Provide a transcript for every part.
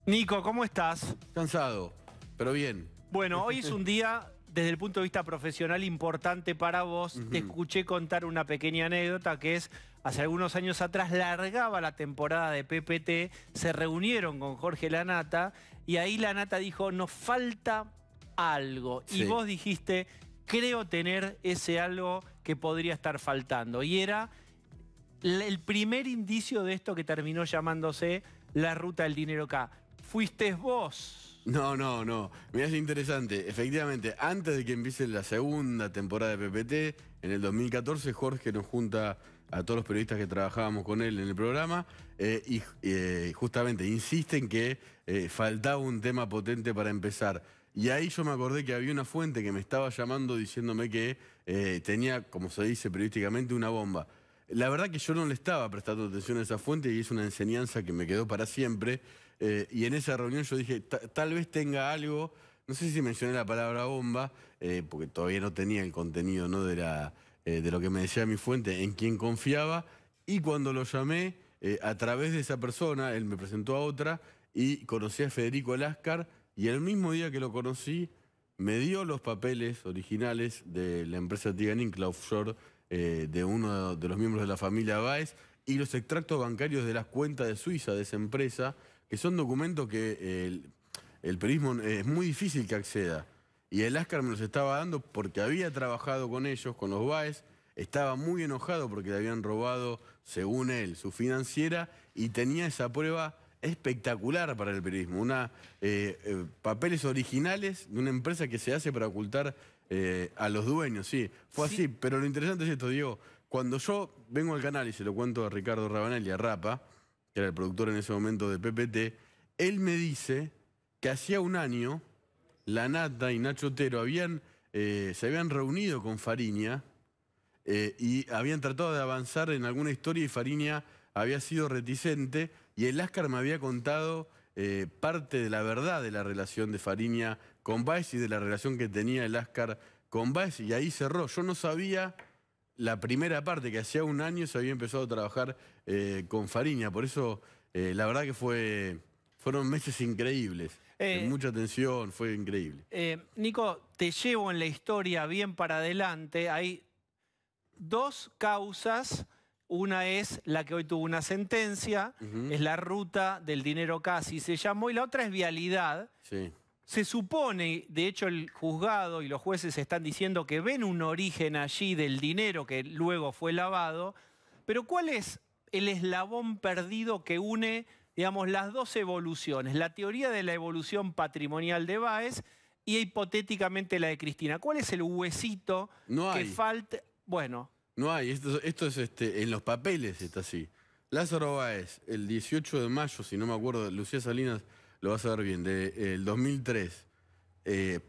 Nico, ¿cómo estás? Cansado, pero bien. Bueno, hoy es un día, desde el punto de vista profesional, importante para vos. Te escuché contar una pequeña anécdota que es, hace algunos años atrás largaba la temporada de PPT, se reunieron con Jorge Lanata y ahí Lanata dijo, nos falta algo. Sí. Y vos dijiste, creo tener ese algo que podría estar faltando. Y era el primer indicio de esto que terminó llamándose la ruta del dinero K. Fuiste vos. No. Mirá, es interesante. Efectivamente, antes de que empiece la segunda temporada de PPT, en el 2014, Jorge nos junta a todos los periodistas que trabajábamos con él en el programa y justamente insiste en que faltaba un tema potente para empezar. Y ahí yo me acordé que había una fuente que me estaba llamando diciéndome que tenía, como se dice periodísticamente, una bomba. La verdad que yo no le estaba prestando atención a esa fuente y es una enseñanza que me quedó para siempre. Y en esa reunión yo dije, tal vez tenga algo, no sé si mencioné la palabra bomba, porque todavía no tenía el contenido, ¿no? de lo que me decía mi fuente, en quien confiaba. Y cuando lo llamé, a través de esa persona, él me presentó a otra y conocí a Federico Lascar. Y el mismo día que lo conocí, me dio los papeles originales de la empresa Tiganin, la offshore, de uno de los miembros de la familia Báez, y los extractos bancarios de las cuentas de Suiza de esa empresa, que son documentos que el periodismo es muy difícil que acceda. Y el Lascar me los estaba dando porque había trabajado con ellos, con los Báez, estaba muy enojado porque le habían robado, según él, su financiera, y tenía esa prueba espectacular para el periodismo. Papeles originales de una empresa que se hace para ocultar a los dueños, sí. Fue así, pero lo interesante es esto, Diego. Cuando yo vengo al canal y se lo cuento a Ricardo Rabanel y a Rapa, que era el productor en ese momento de PPT, él me dice que hacía un año Lanata y Nacho Otero se habían reunido con Fariña y habían tratado de avanzar en alguna historia y Fariña había sido reticente y el Lascar me había contado parte de la verdad de la relación de Fariña con Báez y de la relación que tenía el Lascar con Báez y ahí cerró. Yo no sabía la primera parte, que hacía un año se había empezado a trabajar con Fariña, por eso la verdad que fueron meses increíbles, mucha tensión, fue increíble. Nico, te llevo en la historia bien para adelante. Hay dos causas. Una es la que hoy tuvo una sentencia, es la ruta del dinero K, así se llamó, y la otra es vialidad. Sí. Se supone, de hecho el juzgado y los jueces están diciendo que ven un origen allí del dinero que luego fue lavado, pero ¿cuál es el eslabón perdido que une, digamos, las dos evoluciones? La teoría de la evolución patrimonial de Báez y hipotéticamente la de Cristina. ¿Cuál es el huesito que falta? Bueno... No hay, esto es en los papeles está así. Lázaro Báez, el 18 de mayo, si no me acuerdo, Lucía Salinas lo vas a ver bien, del 2003,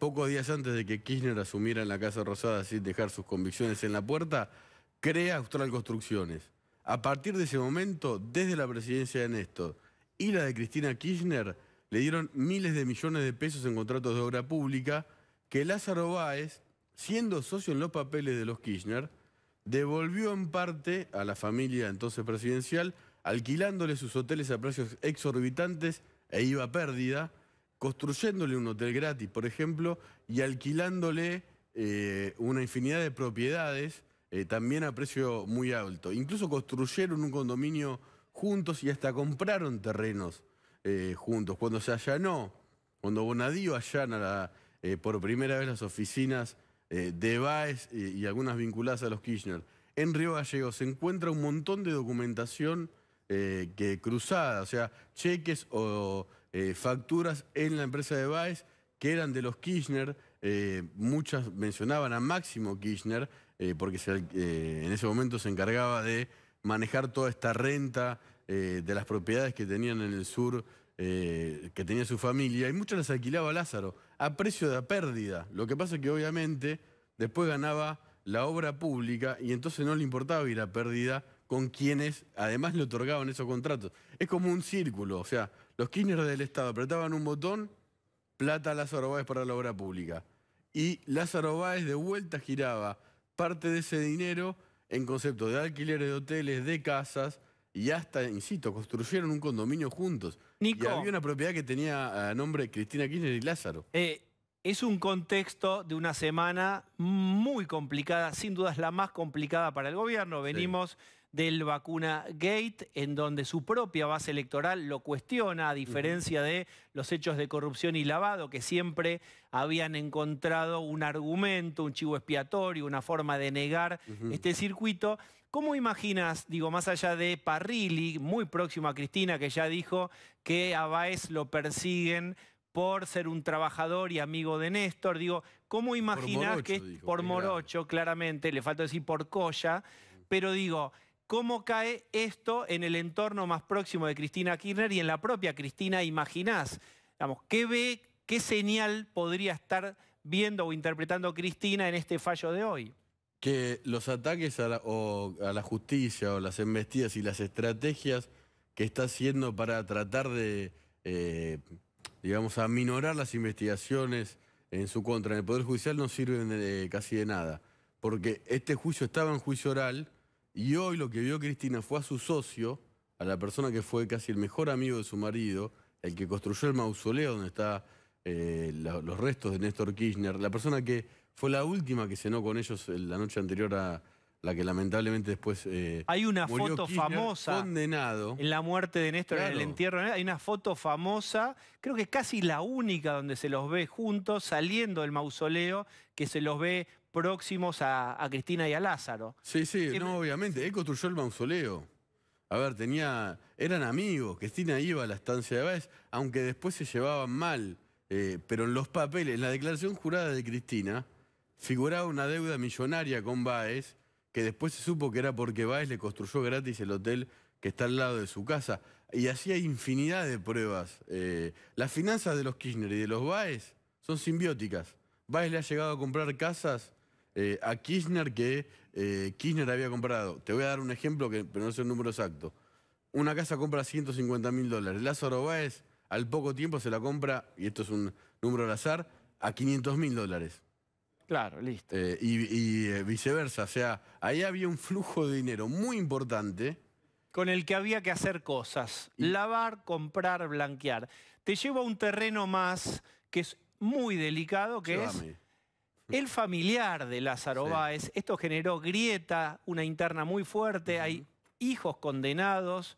pocos días antes de que Kirchner asumiera en la Casa Rosada sin dejar sus convicciones en la puerta, crea Austral Construcciones. A partir de ese momento, desde la presidencia de Néstor y la de Cristina Kirchner, le dieron miles de millones de pesos en contratos de obra pública que Lázaro Báez, siendo socio en los papeles de los Kirchner, devolvió en parte a la familia entonces presidencial, alquilándole sus hoteles a precios exorbitantes e iba a pérdida, construyéndole un hotel gratis, por ejemplo, y alquilándole una infinidad de propiedades también a precio muy alto. Incluso construyeron un condominio juntos y hasta compraron terrenos juntos. Cuando se allanó, cuando Bonadío allana por primera vez las oficinas de Báez y algunas vinculadas a los Kirchner, en Río Gallegos se encuentra un montón de documentación cruzada, o sea, cheques o facturas en la empresa de Báez que eran de los Kirchner, muchas mencionaban a Máximo Kirchner, porque en ese momento se encargaba de manejar toda esta renta de las propiedades que tenían en el sur, que tenía su familia, y muchas las alquilaba Lázaro, a precio de pérdida. Lo que pasa es que obviamente después ganaba la obra pública y entonces no le importaba ir a pérdida con quienes además le otorgaban esos contratos. Es como un círculo, o sea, los Kirchner del Estado apretaban un botón, plata a Lázaro Báez para la obra pública. Y Lázaro Báez de vuelta giraba parte de ese dinero en concepto de alquileres de hoteles, de casas, y hasta, insisto, construyeron un condominio juntos. Nico, y había una propiedad que tenía a nombre Cristina Kirchner y Lázaro. es un contexto de una semana muy complicada, sin duda es la más complicada para el gobierno. Venimos del Vacuna Gate, en donde su propia base electoral lo cuestiona, a diferencia de los hechos de corrupción y lavado, que siempre habían encontrado un argumento, un chivo expiatorio, una forma de negar este circuito. ¿Cómo imaginas, digo, más allá de Parrilli, muy próximo a Cristina, que ya dijo que a Báez lo persiguen por ser un trabajador y amigo de Néstor? Digo, ¿cómo imaginas que por morocho, claramente, le falta decir por colla, pero digo, ¿cómo cae esto en el entorno más próximo de Cristina Kirchner y en la propia Cristina? ¿Imaginás? Digamos, ¿qué ve, qué señal podría estar viendo o interpretando Cristina en este fallo de hoy? Que los ataques a la justicia o las embestidas y las estrategias que está haciendo para tratar de, digamos, aminorar las investigaciones en su contra en el Poder Judicial no sirven casi de nada. Porque este juicio estaba en juicio oral y hoy lo que vio Cristina fue a su socio, a la persona que fue casi el mejor amigo de su marido, el que construyó el mausoleo donde están los restos de Néstor Kirchner, la persona que fue la última que cenó con ellos la noche anterior a la que lamentablemente después hay una murió foto Kirchner, famosa condenado. En la muerte de Néstor, en el entierro. Hay una foto famosa, creo que casi la única donde se los ve juntos saliendo del mausoleo, que se los ve próximos a Cristina y a Lázaro. Sí, no, obviamente. Él construyó el mausoleo. A ver, eran amigos. Cristina iba a la estancia de Báez, aunque después se llevaban mal. Pero en los papeles, en la declaración jurada de Cristina, figuraba una deuda millonaria con Báez, que después se supo que era porque Báez le construyó gratis el hotel que está al lado de su casa. Y así hay infinidad de pruebas. Las finanzas de los Kirchner y de los Báez son simbióticas. Báez le ha llegado a comprar casas a Kirchner que Kirchner había comprado. Te voy a dar un ejemplo, pero no sé el número exacto. Una casa compra $150.000. Lázaro Báez al poco tiempo se la compra, y esto es un número al azar, a $500.000. Claro, listo. Y viceversa, o sea, ahí había un flujo de dinero muy importante. Con el que había que hacer cosas, lavar, comprar, blanquear. Te llevo a un terreno más que es muy delicado, que es el familiar de Lázaro Báez. Esto generó grieta, una interna muy fuerte, hay hijos condenados.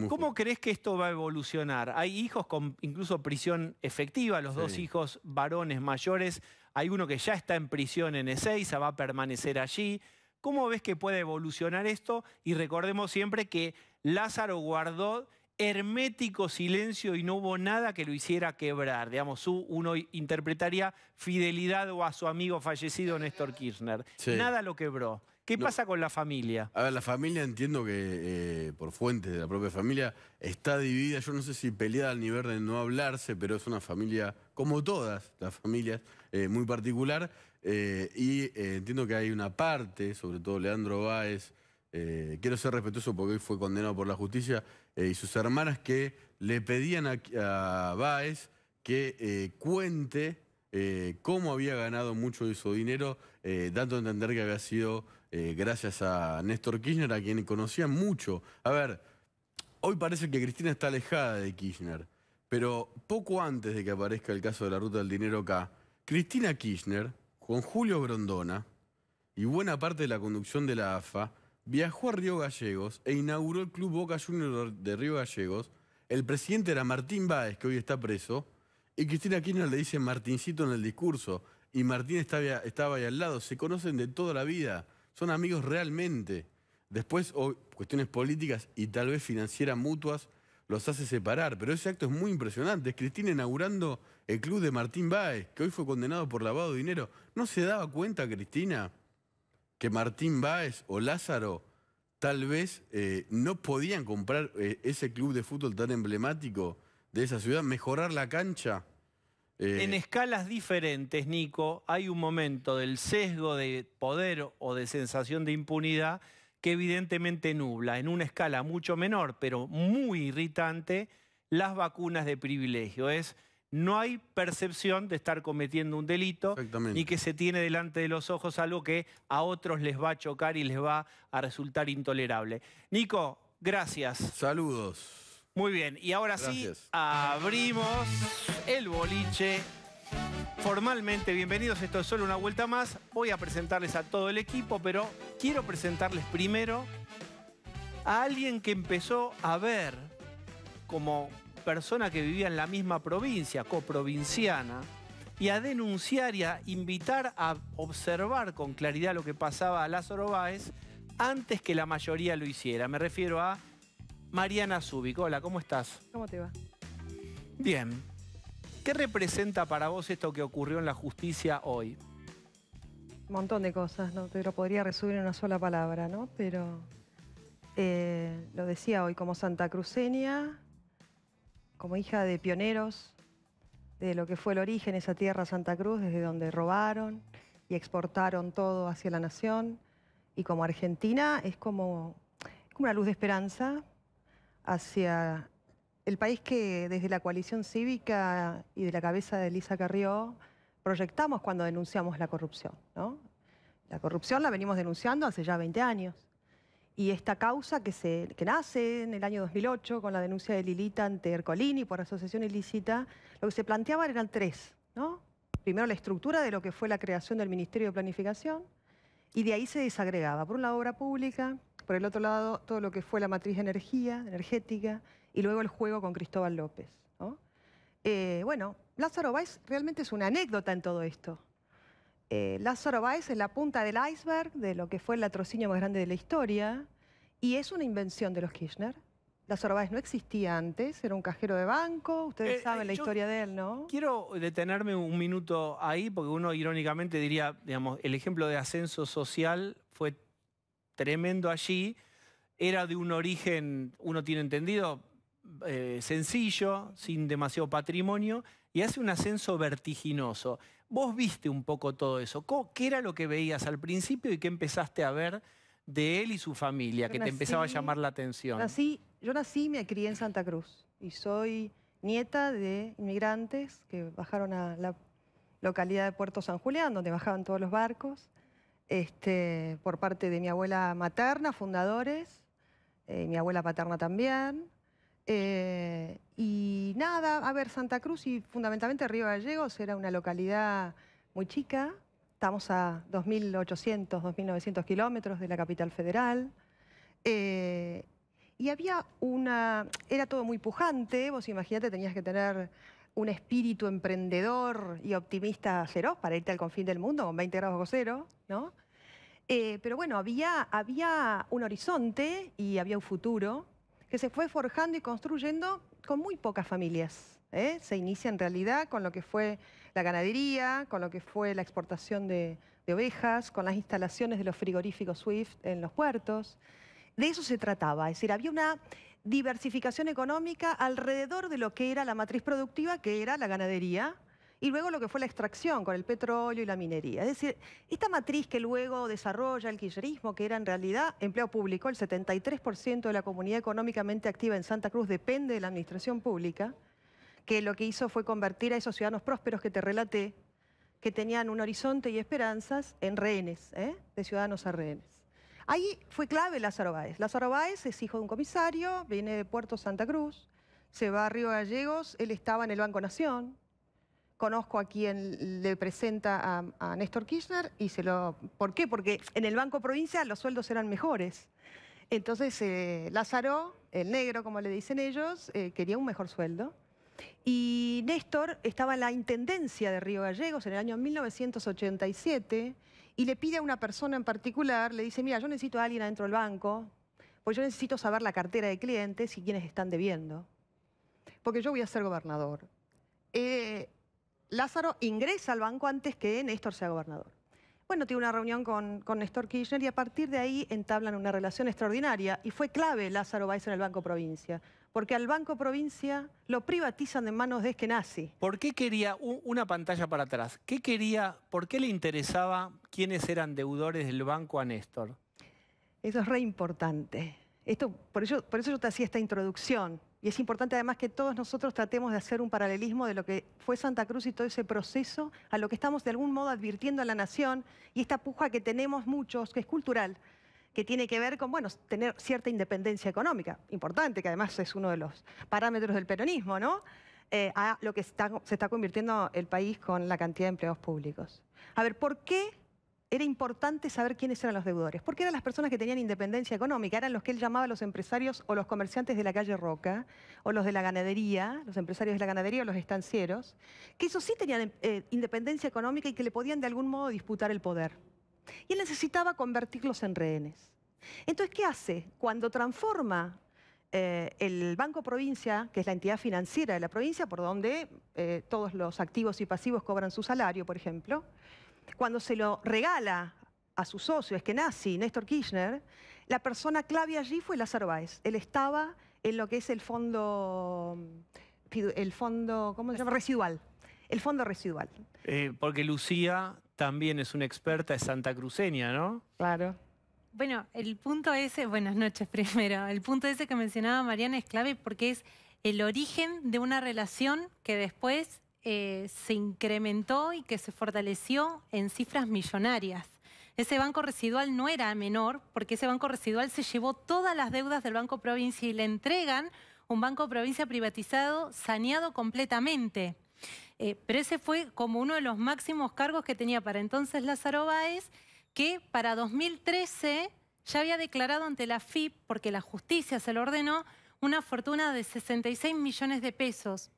¿Cómo crees que esto va a evolucionar? Hay hijos con incluso prisión efectiva, los dos hijos varones mayores. Hay uno que ya está en prisión en Ezeiza, va a permanecer allí. ¿Cómo ves que puede evolucionar esto? Y recordemos siempre que Lázaro guardó hermético silencio y no hubo nada que lo hiciera quebrar. Digamos, uno interpretaría fidelidad a su amigo fallecido Néstor Kirchner. Nada lo quebró. ¿Qué pasa con la familia? A ver, la familia entiendo que, por fuentes de la propia familia, está dividida. Yo no sé si peleada al nivel de no hablarse, pero es una familia, como todas las familias, muy particular. Entiendo que hay una parte, sobre todo Leandro Báez, quiero ser respetuoso porque hoy fue condenado por la justicia, y sus hermanas que le pedían a Báez que cuente cómo había ganado mucho de su dinero, dando a entender que había sido gracias a Néstor Kirchner, a quien conocían mucho. A ver, hoy parece que Cristina está alejada de Kirchner, pero poco antes de que aparezca el caso de la Ruta del Dinero acá, Cristina Kirchner, con Julio Grondona y buena parte de la conducción de la AFA, viajó a Río Gallegos e inauguró el Club Boca Juniors de Río Gallegos. El presidente era Martín Báez, que hoy está preso, y Cristina Kirchner le dice Martincito en el discurso, y Martín estaba ahí al lado. Se conocen de toda la vida, son amigos realmente. Después, cuestiones políticas y tal vez financieras mutuas los hace separar, pero ese acto es muy impresionante. Es Cristina inaugurando el club de Martín Báez, que hoy fue condenado por lavado de dinero. ¿No se daba cuenta, Cristina, que Martín Báez o Lázaro tal vez no podían comprar ese club de fútbol tan emblemático de esa ciudad, mejorar la cancha? En escalas diferentes, Nico, hay un momento del sesgo de poder o de sensación de impunidad que evidentemente nubla, en una escala mucho menor, pero muy irritante, las vacunas de privilegio. No hay percepción de estar cometiendo un delito, ni que se tiene delante de los ojos algo que a otros les va a chocar y les va a resultar intolerable. Nico, gracias. Saludos. Muy bien, y ahora Gracias. sí, abrimos el boliche. Formalmente, bienvenidos, esto es solo una vuelta más. Voy a presentarles a todo el equipo, pero quiero presentarles primero a alguien que empezó a ver como persona que vivía en la misma provincia, coprovinciana, y a denunciar y a invitar a observar con claridad lo que pasaba a Lázaro Báez antes que la mayoría lo hiciera. Me refiero a Mariana Zubik. Hola, ¿cómo estás? ¿Cómo te va? Bien. ¿Qué representa para vos esto que ocurrió en la justicia hoy? Un montón de cosas, no te lo podría resumir en una sola palabra, ¿no? Pero lo decía hoy, como santacruceña, como hija de pioneros, de lo que fue el origen, esa tierra Santa Cruz, desde donde robaron y exportaron todo hacia la nación. Y como argentina es como una luz de esperanza hacia el país que desde la coalición cívica y de la cabeza de Elisa Carrió proyectamos cuando denunciamos la corrupción, ¿no? La corrupción la venimos denunciando hace ya 20 años. Y esta causa que nace en el año 2008 con la denuncia de Lilita ante Ercolini por asociación ilícita, lo que se planteaban eran tres, ¿no? Primero, la estructura de lo que fue la creación del Ministerio de Planificación, y de ahí se desagregaba. Por un lado, obra pública, por el otro lado, todo lo que fue la matriz energética, y luego el juego con Cristóbal López, ¿no? Bueno, Lázaro Báez realmente es una anécdota en todo esto. Lázaro Báez es la punta del iceberg de lo que fue el latrocinio más grande de la historia, y es una invención de los Kirchner. Lázaro Báez no existía antes, era un cajero de banco, ustedes saben la historia de él, ¿no? Quiero detenerme un minuto ahí, porque uno irónicamente diría, digamos, el ejemplo de ascenso social fue tremendo allí, era de un origen, uno tiene entendido, sencillo, sin demasiado patrimonio, y hace un ascenso vertiginoso. Vos viste un poco todo eso. ¿Qué era lo que veías al principio y qué empezaste a ver de él y su familia, que te empezaba a llamar la atención? Yo nací y me crié en Santa Cruz, y soy nieta de inmigrantes que bajaron a la localidad de Puerto San Julián, donde bajaban todos los barcos, por parte de mi abuela materna, fundadores, mi abuela paterna también. Y nada, a ver, Santa Cruz y fundamentalmente Río Gallegos era una localidad muy chica. Estamos a 2.800, 2.900 kilómetros de la capital federal. Y había era todo muy pujante. Vos imagínate, tenías que tener un espíritu emprendedor y optimista feroz para irte al confín del mundo con 20 grados bajo cero, ¿no? Pero bueno, había un horizonte y había un futuro que se fue forjando y construyendo con muy pocas familias, ¿eh? Se inicia en realidad con lo que fue la ganadería, con lo que fue la exportación de ovejas, con las instalaciones de los frigoríficos Swift en los puertos. De eso se trataba, es decir, había una diversificación económica alrededor de lo que era la matriz productiva, que era la ganadería, y luego lo que fue la extracción con el petróleo y la minería. Es decir, esta matriz que luego desarrolla el kirchnerismo, que era en realidad empleo público, el 73% de la comunidad económicamente activa en Santa Cruz depende de la administración pública, que lo que hizo fue convertir a esos ciudadanos prósperos que te relaté, que tenían un horizonte y esperanzas, en rehenes, de ciudadanos a rehenes. Ahí fue clave Lázaro Báez. Lázaro Báez es hijo de un comisario, viene de Puerto Santa Cruz, se va a Río Gallegos, él estaba en el Banco Nación. Conozco a quien le presenta a Néstor Kirchner y ¿por qué? Porque en el Banco Provincia los sueldos eran mejores. Entonces Lázaro, el negro como le dicen ellos, quería un mejor sueldo. Y Néstor estaba en la Intendencia de Río Gallegos en el año 1987 y le pide a una persona en particular, le dice, mira, yo necesito a alguien adentro del banco, pues yo necesito saber la cartera de clientes y quiénes están debiendo, porque yo voy a ser gobernador. Lázaro ingresa al banco antes que Néstor sea gobernador. Bueno, tiene una reunión con Néstor Kirchner y a partir de ahí entablan una relación extraordinaria y fue clave Lázaro Báez en el Banco Provincia, porque al Banco Provincia lo privatizan en manos de Eskenazi. ¿Por qué quería, una pantalla para atrás, por qué le interesaba quiénes eran deudores del banco a Néstor? Eso es re importante. Por eso yo te hacía esta introducción. Y es importante además que todos nosotros tratemos de hacer un paralelismo de lo que fue Santa Cruz y todo ese proceso a lo que estamos de algún modo advirtiendo a la nación y esta puja que tenemos muchos, que es cultural, que tiene que ver con, bueno, tener cierta independencia económica, importante, que además es uno de los parámetros del peronismo, ¿no? A lo que se está convirtiendo el país con la cantidad de empleados públicos. A ver, ¿por qué era importante saber quiénes eran los deudores? Porque eran las personas que tenían independencia económica, eran los que él llamaba los empresarios o los comerciantes de la calle Roca, o los de la ganadería, los empresarios de la ganadería o los estancieros, que esos sí tenían independencia económica y que le podían de algún modo disputar el poder. Y él necesitaba convertirlos en rehenes. Entonces, ¿qué hace? Cuando transforma el Banco Provincia, que es la entidad financiera de la provincia, por donde todos los activos y pasivos cobran su salario, por ejemplo, cuando se lo regala a su socio Eskenazi, Néstor Kirchner, la persona clave allí fue Lázaro Báez. Él estaba en lo que es el fondo ¿cómo se llama? Residual. El fondo residual. Porque Lucía también es una experta, es santacruceña, ¿no? Claro. Bueno, el punto ese, buenas noches primero, el punto ese que mencionaba Mariana es clave porque es el origen de una relación que después se incrementó y que se fortaleció en cifras millonarias. Ese banco residual no era menor porque ese banco residual se llevó todas las deudas del Banco Provincia y le entregan un Banco Provincia privatizado, saneado completamente. Pero ese fue como uno de los máximos cargos que tenía para entonces Lázaro Báez, que para 2013 ya había declarado ante la AFIP, porque la justicia se lo ordenó, una fortuna de 66 millones de pesos,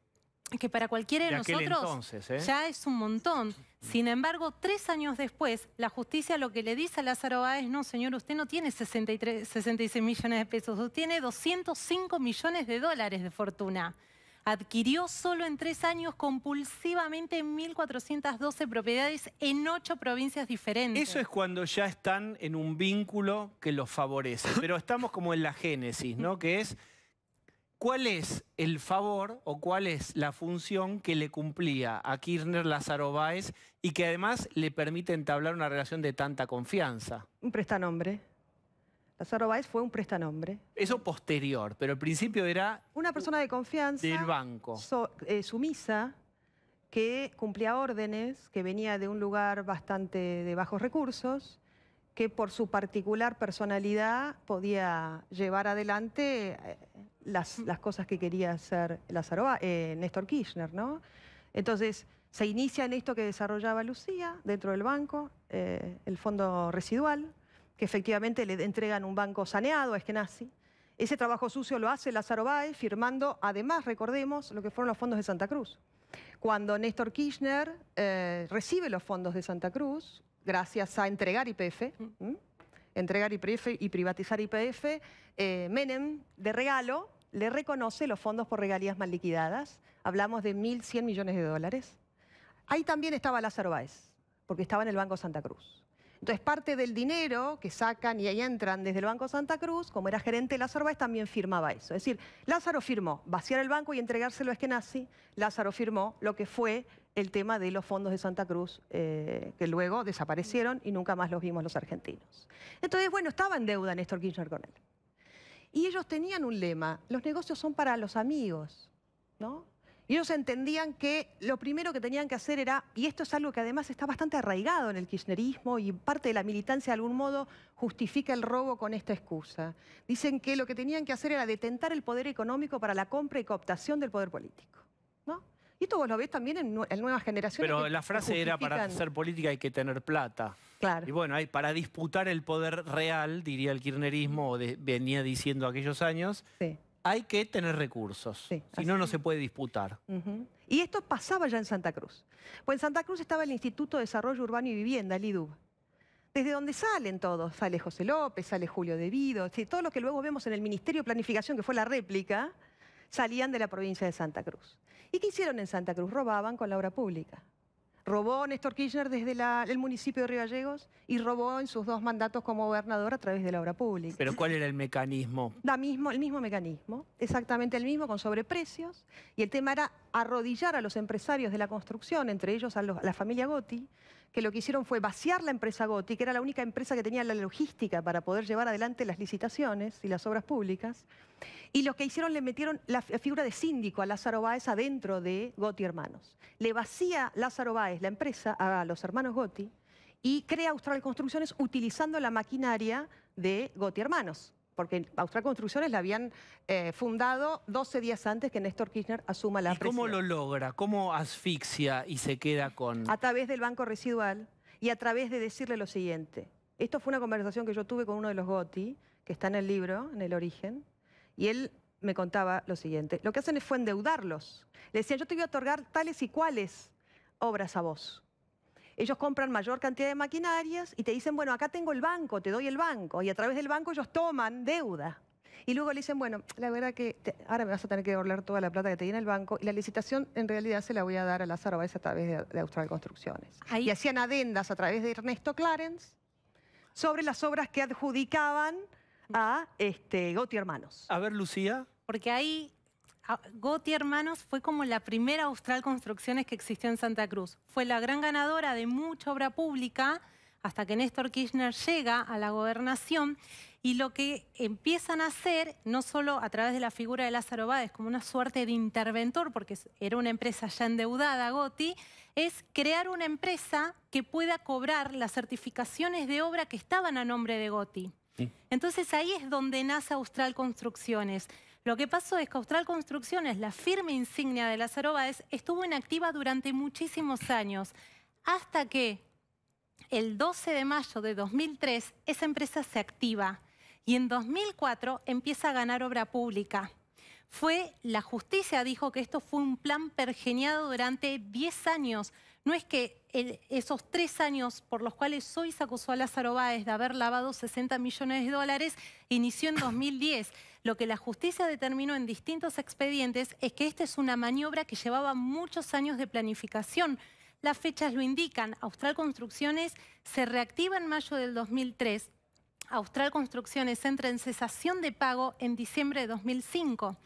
que para cualquiera de nosotros entonces, ya es un montón. Sin embargo, 3 años después, la justicia lo que le dice a Lázaro Báez, no, señor, usted no tiene 66 millones de pesos, usted tiene 205 millones de dólares de fortuna. Adquirió solo en 3 años compulsivamente 1.412 propiedades en 8 provincias diferentes. Eso es cuando ya están en un vínculo que los favorece. Pero estamos como en la génesis, ¿no? Que es, ¿cuál es el favor o cuál es la función que le cumplía a Kirchner Lázaro Báez y que además le permite entablar una relación de tanta confianza? Un prestanombre. Lázaro Báez fue un prestanombre. Eso posterior, pero al principio era una persona de confianza, del banco. Sumisa, que cumplía órdenes, que venía de un lugar bastante de bajos recursos, que por su particular personalidad podía llevar adelante las cosas que quería hacer Néstor Kirchner, ¿no? Entonces, se inicia en esto que desarrollaba Lucía dentro del banco, el fondo residual, que efectivamente le entregan un banco saneado a Eskenazi. Ese trabajo sucio lo hace Lázaro Báez, firmando, además, recordemos, lo que fueron los fondos de Santa Cruz. Cuando Néstor Kirchner recibe los fondos de Santa Cruz, gracias a entregar YPF, entregar YPF y privatizar YPF, Menem, de regalo, le reconoce los fondos por regalías mal liquidadas. Hablamos de 1.100 millones de dólares. Ahí también estaba Lázaro Báez, porque estaba en el Banco Santa Cruz. Entonces, parte del dinero que sacan y ahí entran desde el Banco Santa Cruz, como era gerente Lázaro Báez, también firmaba eso. Es decir, Lázaro firmó vaciar el banco y entregárselo a Eskenazi. Lázaro firmó lo que fue el tema de los fondos de Santa Cruz, que luego desaparecieron y nunca más los vimos los argentinos. Entonces, bueno, estaba en deuda Néstor Kirchner con él. Y ellos tenían un lema: los negocios son para los amigos, ¿no? Y ellos entendían que lo primero que tenían que hacer era, y esto es algo que además está bastante arraigado en el kirchnerismo y parte de la militancia de algún modo justifica el robo con esta excusa. Dicen que lo que tenían que hacer era detentar el poder económico para la compra y cooptación del poder político, ¿no? Y esto vos lo ves también en nuevas generaciones. Pero la frase era: para hacer política hay que tener plata. Claro. Y bueno, para disputar el poder real, diría el kirchnerismo, o venía diciendo aquellos años, sí, hay que tener recursos, sí, si no, no se puede disputar. Y esto pasaba ya en Santa Cruz. Pues en Santa Cruz estaba el Instituto de Desarrollo Urbano y Vivienda, el IDUB, desde donde salen todos. Sale José López, sale Julio De Vido, todo lo que luego vemos en el Ministerio de Planificación, que fue la réplica, salían de la provincia de Santa Cruz. ¿Y qué hicieron en Santa Cruz? Robaban con la obra pública. Robó Néstor Kirchner desde el municipio de Río Gallegos y robó en sus 2 mandatos como gobernador a través de la obra pública. ¿Pero cuál era el mecanismo? El mismo mecanismo, exactamente el mismo, con sobreprecios. Y el tema era arrodillar a los empresarios de la construcción, entre ellos a la familia Gotti, que lo que hicieron fue vaciar la empresa Gotti, que era la única empresa que tenía la logística para poder llevar adelante las licitaciones y las obras públicas. Y lo que hicieron, le metieron la figura de síndico a Lázaro Báez adentro de Gotti Hermanos. Le vacía Lázaro Báez la empresa a los hermanos Gotti y crea Austral Construcciones utilizando la maquinaria de Gotti Hermanos, porque Austral Construcciones la habían fundado 12 días antes que Néstor Kirchner asuma la presidencia. ¿Y cómo lo logra? ¿Cómo asfixia y se queda con...? A través del Banco Residual y a través de decirle lo siguiente. Esto fue una conversación que yo tuve con uno de los Gotti, que está en el libro, en El Origen, y él me contaba lo siguiente. Lo que hacen fue endeudarlos. Le decían, yo te voy a otorgar tales y cuales obras a vos. Ellos compran mayor cantidad de maquinarias y te dicen, bueno, acá tengo el banco, te doy el banco. Y a través del banco ellos toman deuda. Y luego le dicen, bueno, la verdad que ahora me vas a tener que devolver toda la plata que te di en el banco. Y la licitación en realidad se la voy a dar a Lázaro Báez a través de Austral Construcciones. Y hacían adendas a través de Ernesto Clarence sobre las obras que adjudicaban a Gotti Hermanos. A ver, Lucía. Porque ahí Gotti Hermanos fue como la primera Austral Construcciones que existió en Santa Cruz. Fue la gran ganadora de mucha obra pública hasta que Néstor Kirchner llega a la gobernación, y lo que empiezan a hacer, no solo a través de la figura de Lázaro Báez como una suerte de interventor, porque era una empresa ya endeudada, Gotti, es crear una empresa que pueda cobrar las certificaciones de obra que estaban a nombre de Gotti. Entonces ahí es donde nace Austral Construcciones. Lo que pasó es que Austral Construcciones, la firma insignia de Lázaro Báez, estuvo inactiva durante muchísimos años, hasta que el 12 de mayo de 2003 esa empresa se activa y en 2004 empieza a ganar obra pública. La justicia dijo que esto fue un plan pergeñado durante 10 años. No es que esos 3 años por los cuales hoy se acusó a Lázaro Báez de haber lavado 60 millones de dólares inició en 2010. Lo que la justicia determinó en distintos expedientes es que esta es una maniobra que llevaba muchos años de planificación. Las fechas lo indican. Austral Construcciones se reactiva en mayo del 2003. Austral Construcciones entra en cesación de pago en diciembre de 2015,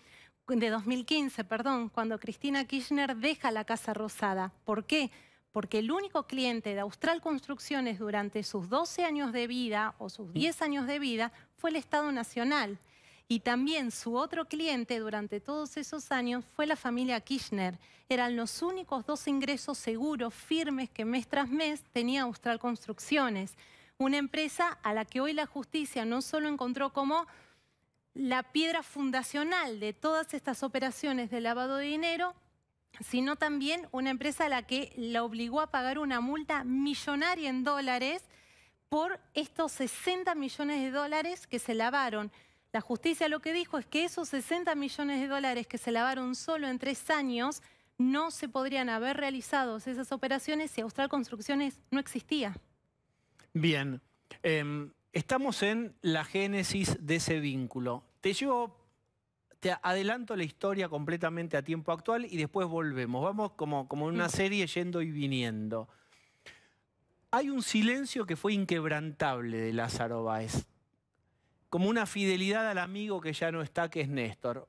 cuando Cristina Kirchner deja la Casa Rosada. ¿Por qué? Porque el único cliente de Austral Construcciones durante sus 12 años de vida o sus 10 años de vida fue el Estado Nacional. Y también su otro cliente durante todos esos años fue la familia Kirchner. Eran los únicos 2 ingresos seguros, firmes, que mes tras mes tenía Austral Construcciones. Una empresa a la que hoy la justicia no solo encontró como la piedra fundacional de todas estas operaciones de lavado de dinero, sino también una empresa a la que la obligó a pagar una multa millonaria en dólares por estos 60 millones de dólares que se lavaron. La justicia lo que dijo es que esos 60 millones de dólares que se lavaron solo en 3 años no se podrían haber realizado esas operaciones si Austral Construcciones no existía. Bien, estamos en la génesis de ese vínculo. Te adelanto la historia completamente a tiempo actual y después volvemos. Vamos como en una serie yendo y viniendo. Hay un silencio que fue inquebrantable de Lázaro Báez, como una fidelidad al amigo que ya no está, que es Néstor.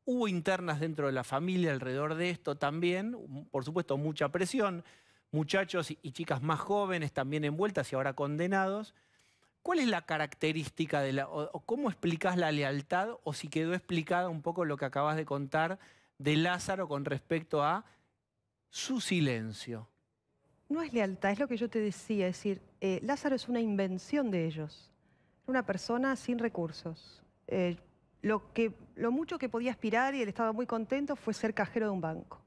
Hubo internas dentro de la familia alrededor de esto también, por supuesto mucha presión, muchachos y chicas más jóvenes también envueltas y ahora condenados. ¿Cuál es la característica o cómo explicás la lealtad, o si quedó explicada un poco lo que acabas de contar de Lázaro con respecto a su silencio? No es lealtad, es lo que yo te decía, es decir, Lázaro es una invención de ellos. Era una persona sin recursos. Lo mucho que podía aspirar, y él estaba muy contento, fue ser cajero de un banco.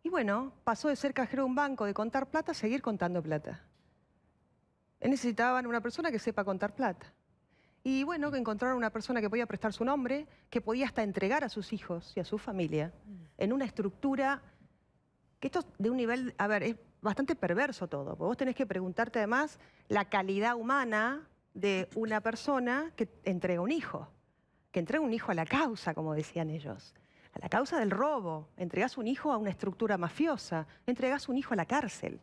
Y bueno, pasó de ser cajero de un banco, de contar plata, a seguir contando plata. Necesitaban una persona que sepa contar plata. Y bueno, que encontraron una persona que podía prestar su nombre, que podía hasta entregar a sus hijos y a su familia en una estructura que esto es de un nivel, a ver, es bastante perverso todo. Porque vos tenés que preguntarte además la calidad humana de una persona que entrega un hijo. Que entrega un hijo a la causa, como decían ellos. A la causa del robo. Entregás un hijo a una estructura mafiosa. Entregás un hijo a la cárcel.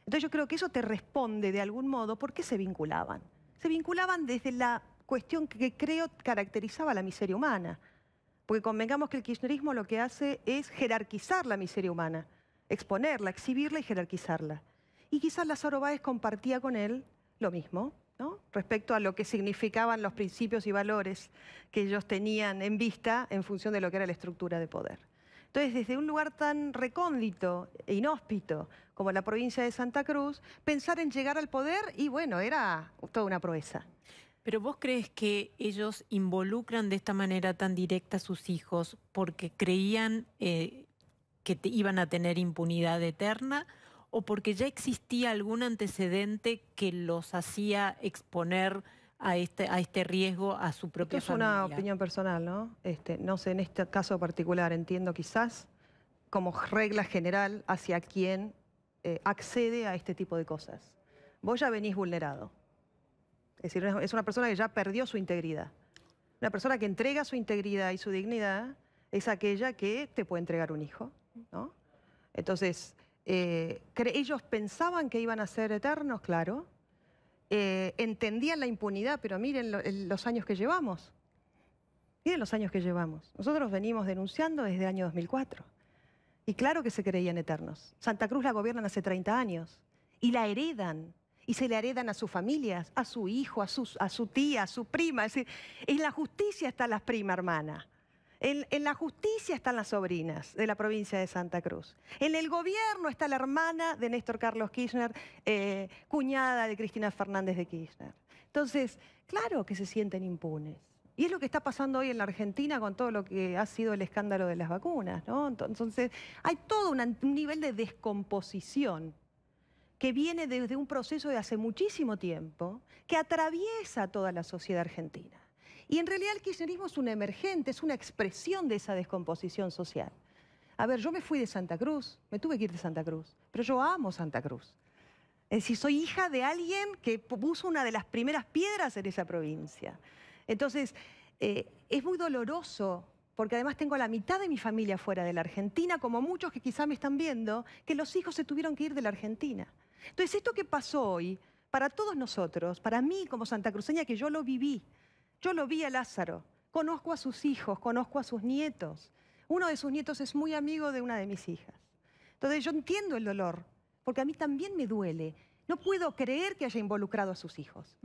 Entonces yo creo que eso te responde de algún modo por qué se vinculaban. Se vinculaban desde la cuestión que creo caracterizaba la miseria humana. Porque convengamos que el kirchnerismo lo que hace es jerarquizar la miseria humana. Exponerla, exhibirla y jerarquizarla. Y quizás Lázaro Báez compartía con él lo mismo, ¿no? Respecto a lo que significaban los principios y valores que ellos tenían en vista en función de lo que era la estructura de poder. Entonces, desde un lugar tan recóndito e inhóspito como la provincia de Santa Cruz, pensar en llegar al poder, y bueno, era toda una proeza. Pero ¿vos crees que ellos involucran de esta manera tan directa a sus hijos porque creían que iban a tener impunidad eterna o porque ya existía algún antecedente que los hacía exponer a este riesgo a su propia Esto es familia? una opinión personal, ¿no? No sé, en este caso particular entiendo quizás como regla general hacia quien accede a este tipo de cosas. Vos ya venís vulnerado. Es decir, es una persona que ya perdió su integridad. Una persona que entrega su integridad y su dignidad es aquella que te puede entregar un hijo, ¿no? Entonces, ellos pensaban que iban a ser eternos, claro. Entendían la impunidad, pero miren los años que llevamos. Miren los años que llevamos. Nosotros venimos denunciando desde el año 2004. Y claro que se creían eternos. Santa Cruz la gobiernan hace 30 años. Y la heredan. Y se le heredan a sus familias, a su hijo, a su tía, a su prima. Es decir, en la justicia está la prima hermana. En la justicia están las sobrinas de la provincia de Santa Cruz. En el gobierno está la hermana de Néstor Carlos Kirchner, cuñada de Cristina Fernández de Kirchner. Entonces, claro que se sienten impunes. Y es lo que está pasando hoy en la Argentina con todo lo que ha sido el escándalo de las vacunas, ¿no? Entonces, hay todo un nivel de descomposición que viene desde un proceso de hace muchísimo tiempo, que atraviesa toda la sociedad argentina. Y en realidad el kirchnerismo es un emergente, es una expresión de esa descomposición social. A ver, yo me fui de Santa Cruz, me tuve que ir de Santa Cruz, pero yo amo Santa Cruz. Es decir, soy hija de alguien que puso una de las primeras piedras en esa provincia. Entonces, es muy doloroso, porque además tengo a la mitad de mi familia fuera de la Argentina, como muchos que quizá me están viendo, que los hijos se tuvieron que ir de la Argentina. Entonces, esto que pasó hoy, para todos nosotros, para mí como santacruceña, que yo lo viví a Lázaro, conozco a sus hijos, conozco a sus nietos. Uno de sus nietos es muy amigo de una de mis hijas. Entonces, yo entiendo el dolor, porque a mí también me duele. No puedo creer que haya involucrado a sus hijos.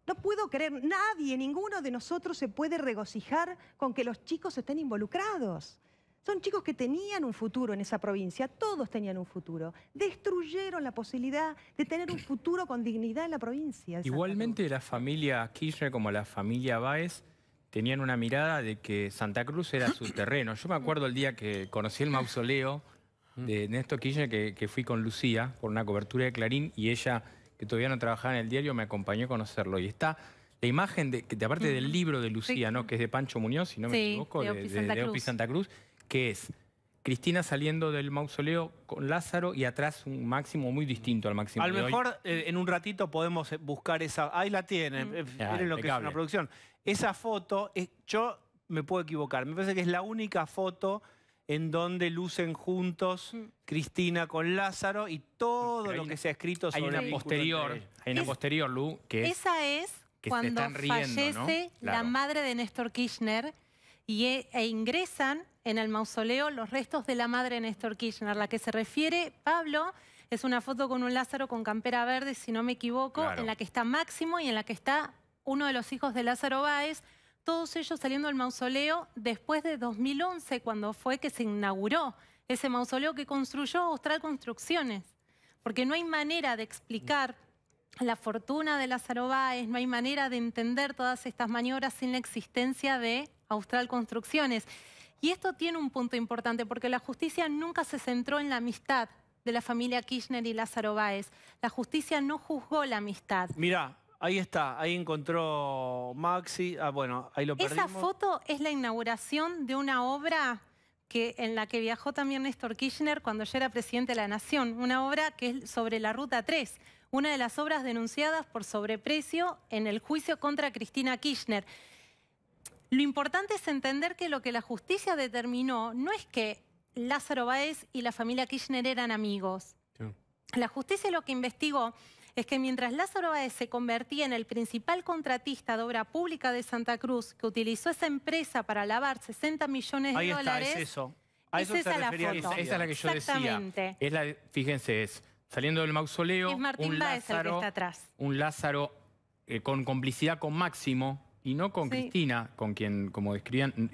No puedo creer, nadie, ninguno de nosotros se puede regocijar con que los chicos estén involucrados. Son chicos que tenían un futuro en esa provincia, todos tenían un futuro. Destruyeron la posibilidad de tener un futuro con dignidad en la provincia. Igualmente la familia Kirchner como la familia Báez tenían una mirada de que Santa Cruz era su terreno. Yo me acuerdo el día que conocí el mausoleo de Néstor Kirchner, que fui con Lucía por una cobertura de Clarín, y ella, que todavía no trabajaba en el diario, me acompañó a conocerlo. Y está la imagen, aparte del libro de Lucía, Sí. ¿no? Que es de Pancho Muñoz, si no me equivoco, de Opi Santa Cruz, que es Cristina saliendo del mausoleo con Lázaro y atrás un Máximo muy distinto al Máximo A lo de hoy. mejor en un ratito podemos buscar esa... Ahí la tienen, miren lo que es una producción. Esa foto, yo me puedo equivocar, me parece que es la única foto en donde lucen juntos Cristina con Lázaro y todo lo que se ha escrito sobre hay una posterior, Lu, que es... Esa es que se cuando están riendo, fallece ¿no? la Claro. madre de Néstor Kirchner e ingresan en el mausoleo los restos de la madre de Néstor Kirchner. La que se refiere Pablo es una foto con un Lázaro con campera verde, si no me equivoco, Claro. en la que está Máximo y en la que está uno de los hijos de Lázaro Báez, todos ellos saliendo del mausoleo después de 2011, cuando fue que se inauguró ese mausoleo que construyó Austral Construcciones. Porque no hay manera de explicar la fortuna de Lázaro Báez, no hay manera de entender todas estas maniobras sin la existencia de Austral Construcciones. Y esto tiene un punto importante, porque la justicia nunca se centró en la amistad de la familia Kirchner y Lázaro Báez. La justicia no juzgó la amistad. Mirá, ahí está, ahí encontró Maxi. Ah, bueno, ahí lo perdimos. Esa foto es la inauguración de una obra en la que viajó también Néstor Kirchner cuando ya era presidente de la Nación. Una obra que es sobre la Ruta 3, una de las obras denunciadas por sobreprecio en el juicio contra Cristina Kirchner. Lo importante es entender que lo que la justicia determinó no es que Lázaro Báez y la familia Kirchner eran amigos. Sí. La justicia lo que investigó es que mientras Lázaro Báez se convertía en el principal contratista de obra pública de Santa Cruz, que utilizó esa empresa para lavar 60 millones de Ahí está, dólares... es eso. A es eso se esa la refería foto. Lucía. Esa es la que yo decía. Exactamente. Fíjense, es saliendo del mausoleo, Es Martín un Báez el que Lázaro, está atrás. un Lázaro con complicidad con Máximo y no con Sí. Cristina, con quien, como describían,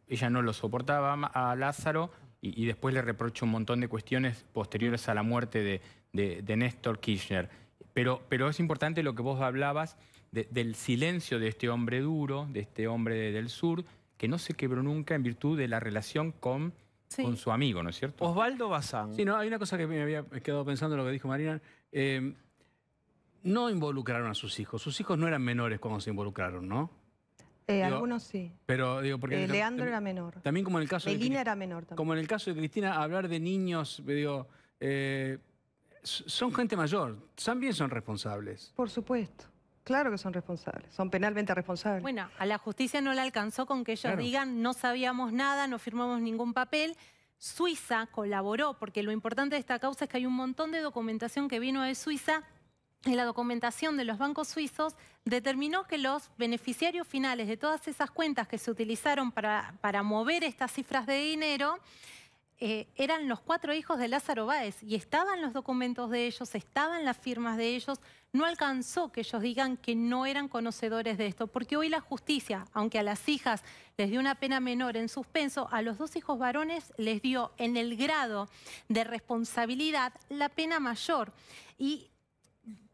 ella no lo soportaba a Lázaro y después le reprocha un montón de cuestiones posteriores a la muerte de Néstor Kirchner. Pero es importante lo que vos hablabas del silencio de este hombre duro, de este hombre del sur, que no se quebró nunca en virtud de la relación con su amigo, ¿no es cierto? Osvaldo Bazán. Sí, no, hay una cosa que me había quedado pensando en lo que dijo Mariana. No involucraron a sus hijos. Sus hijos no eran menores cuando se involucraron, ¿no? Algunos sí. Pero digo, porque Leandro era menor. también como en el caso Melina era menor también. como en el caso de Cristina, hablar de niños, digo, son gente mayor, también son responsables. Por supuesto. Claro que son responsables. Son penalmente responsables. Bueno, a la justicia no le alcanzó con que ellos Claro. digan no sabíamos nada, no firmamos ningún papel. Suiza colaboró, porque lo importante de esta causa es que hay un montón de documentación que vino de Suiza. Y la documentación de los bancos suizos determinó que los beneficiarios finales de todas esas cuentas que se utilizaron para mover estas cifras de dinero eran los 4 hijos de Lázaro Báez. Y estaban los documentos de ellos, estaban las firmas de ellos. No alcanzó que ellos digan que no eran conocedores de esto. Porque hoy la justicia, aunque a las hijas les dio una pena menor en suspenso, a los 2 hijos varones les dio en el grado de responsabilidad la pena mayor. Y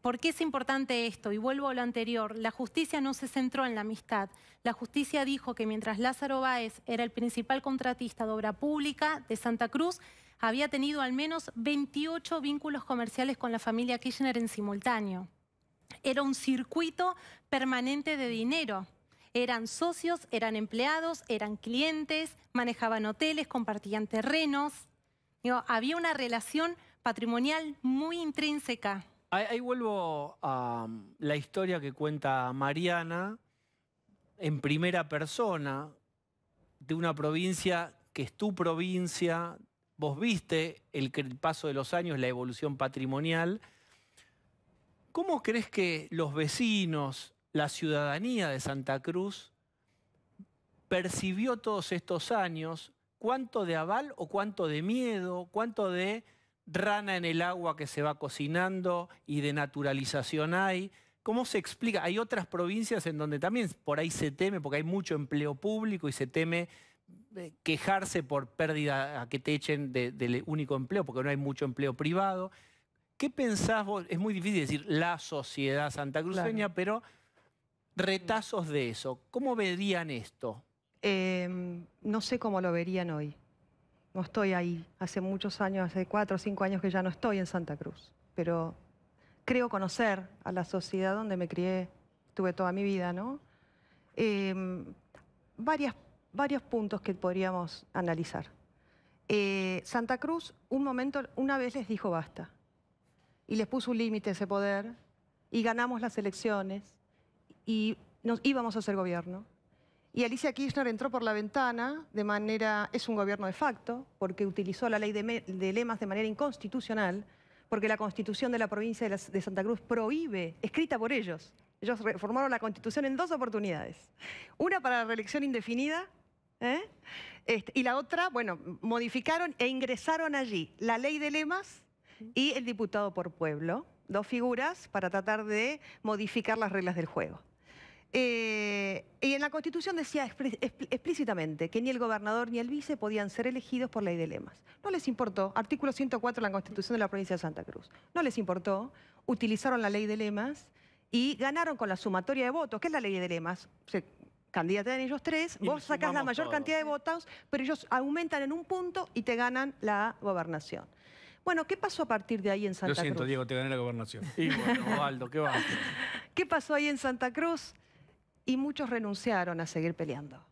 ¿por qué es importante esto? Y vuelvo a lo anterior. La justicia no se centró en la amistad. La justicia dijo que mientras Lázaro Báez era el principal contratista de obra pública de Santa Cruz, había tenido al menos 28 vínculos comerciales con la familia Kirchner en simultáneo. Era un circuito permanente de dinero. Eran socios, eran empleados, eran clientes, manejaban hoteles, compartían terrenos. Digo, había una relación patrimonial muy intrínseca. Ahí vuelvo a la historia que cuenta Mariana en primera persona de una provincia que es tu provincia. Vos viste el paso de los años, la evolución patrimonial. ¿Cómo crees que los vecinos, la ciudadanía de Santa Cruz percibió todos estos años? ¿Cuánto de aval o cuánto de miedo? ¿Cuánto de rana en el agua que se va cocinando y de naturalización hay? ¿Cómo se explica? Hay otras provincias en donde también por ahí se teme, porque hay mucho empleo público y se teme quejarse por pérdida, a que te echen del único empleo, porque no hay mucho empleo privado. ¿Qué pensás vos? Es muy difícil decir la sociedad santacruceña, claro, pero retazos de eso. ¿Cómo verían esto? No sé cómo lo verían hoy. No estoy ahí. Hace muchos años, hace 4 o 5 años que ya no estoy en Santa Cruz. Pero creo conocer a la sociedad donde me crié, tuve toda mi vida, ¿no? Varios puntos que podríamos analizar. Santa Cruz, una vez les dijo basta. Y les puso un límite a ese poder. Y ganamos las elecciones. Y nos íbamos a hacer gobierno. Y Alicia Kirchner entró por la ventana es un gobierno de facto, porque utilizó la ley de lemas de manera inconstitucional, porque la Constitución de la provincia de Santa Cruz prohíbe, escrita por ellos. Ellos reformaron la Constitución en 2 oportunidades. Una para la reelección indefinida, y la otra, bueno, modificaron e ingresaron allí la ley de lemas y el diputado por pueblo, 2 figuras para tratar de modificar las reglas del juego. Y en la Constitución decía explícitamente que ni el gobernador ni el vice podían ser elegidos por ley de lemas. No les importó, artículo 104 de la Constitución de la provincia de Santa Cruz. No les importó, utilizaron la ley de lemas y ganaron con la sumatoria de votos. ¿Qué es la ley de lemas? Se candidatan ellos 3, vos sacás la mayor cantidad de votos, pero ellos aumentan en un punto y te ganan la gobernación. Bueno, ¿qué pasó a partir de ahí en Santa Cruz? Lo siento, Diego, te gané la gobernación. Y bueno, Osvaldo, ¿qué va? ¿Qué pasó ahí en Santa Cruz? Y muchos renunciaron a seguir peleando.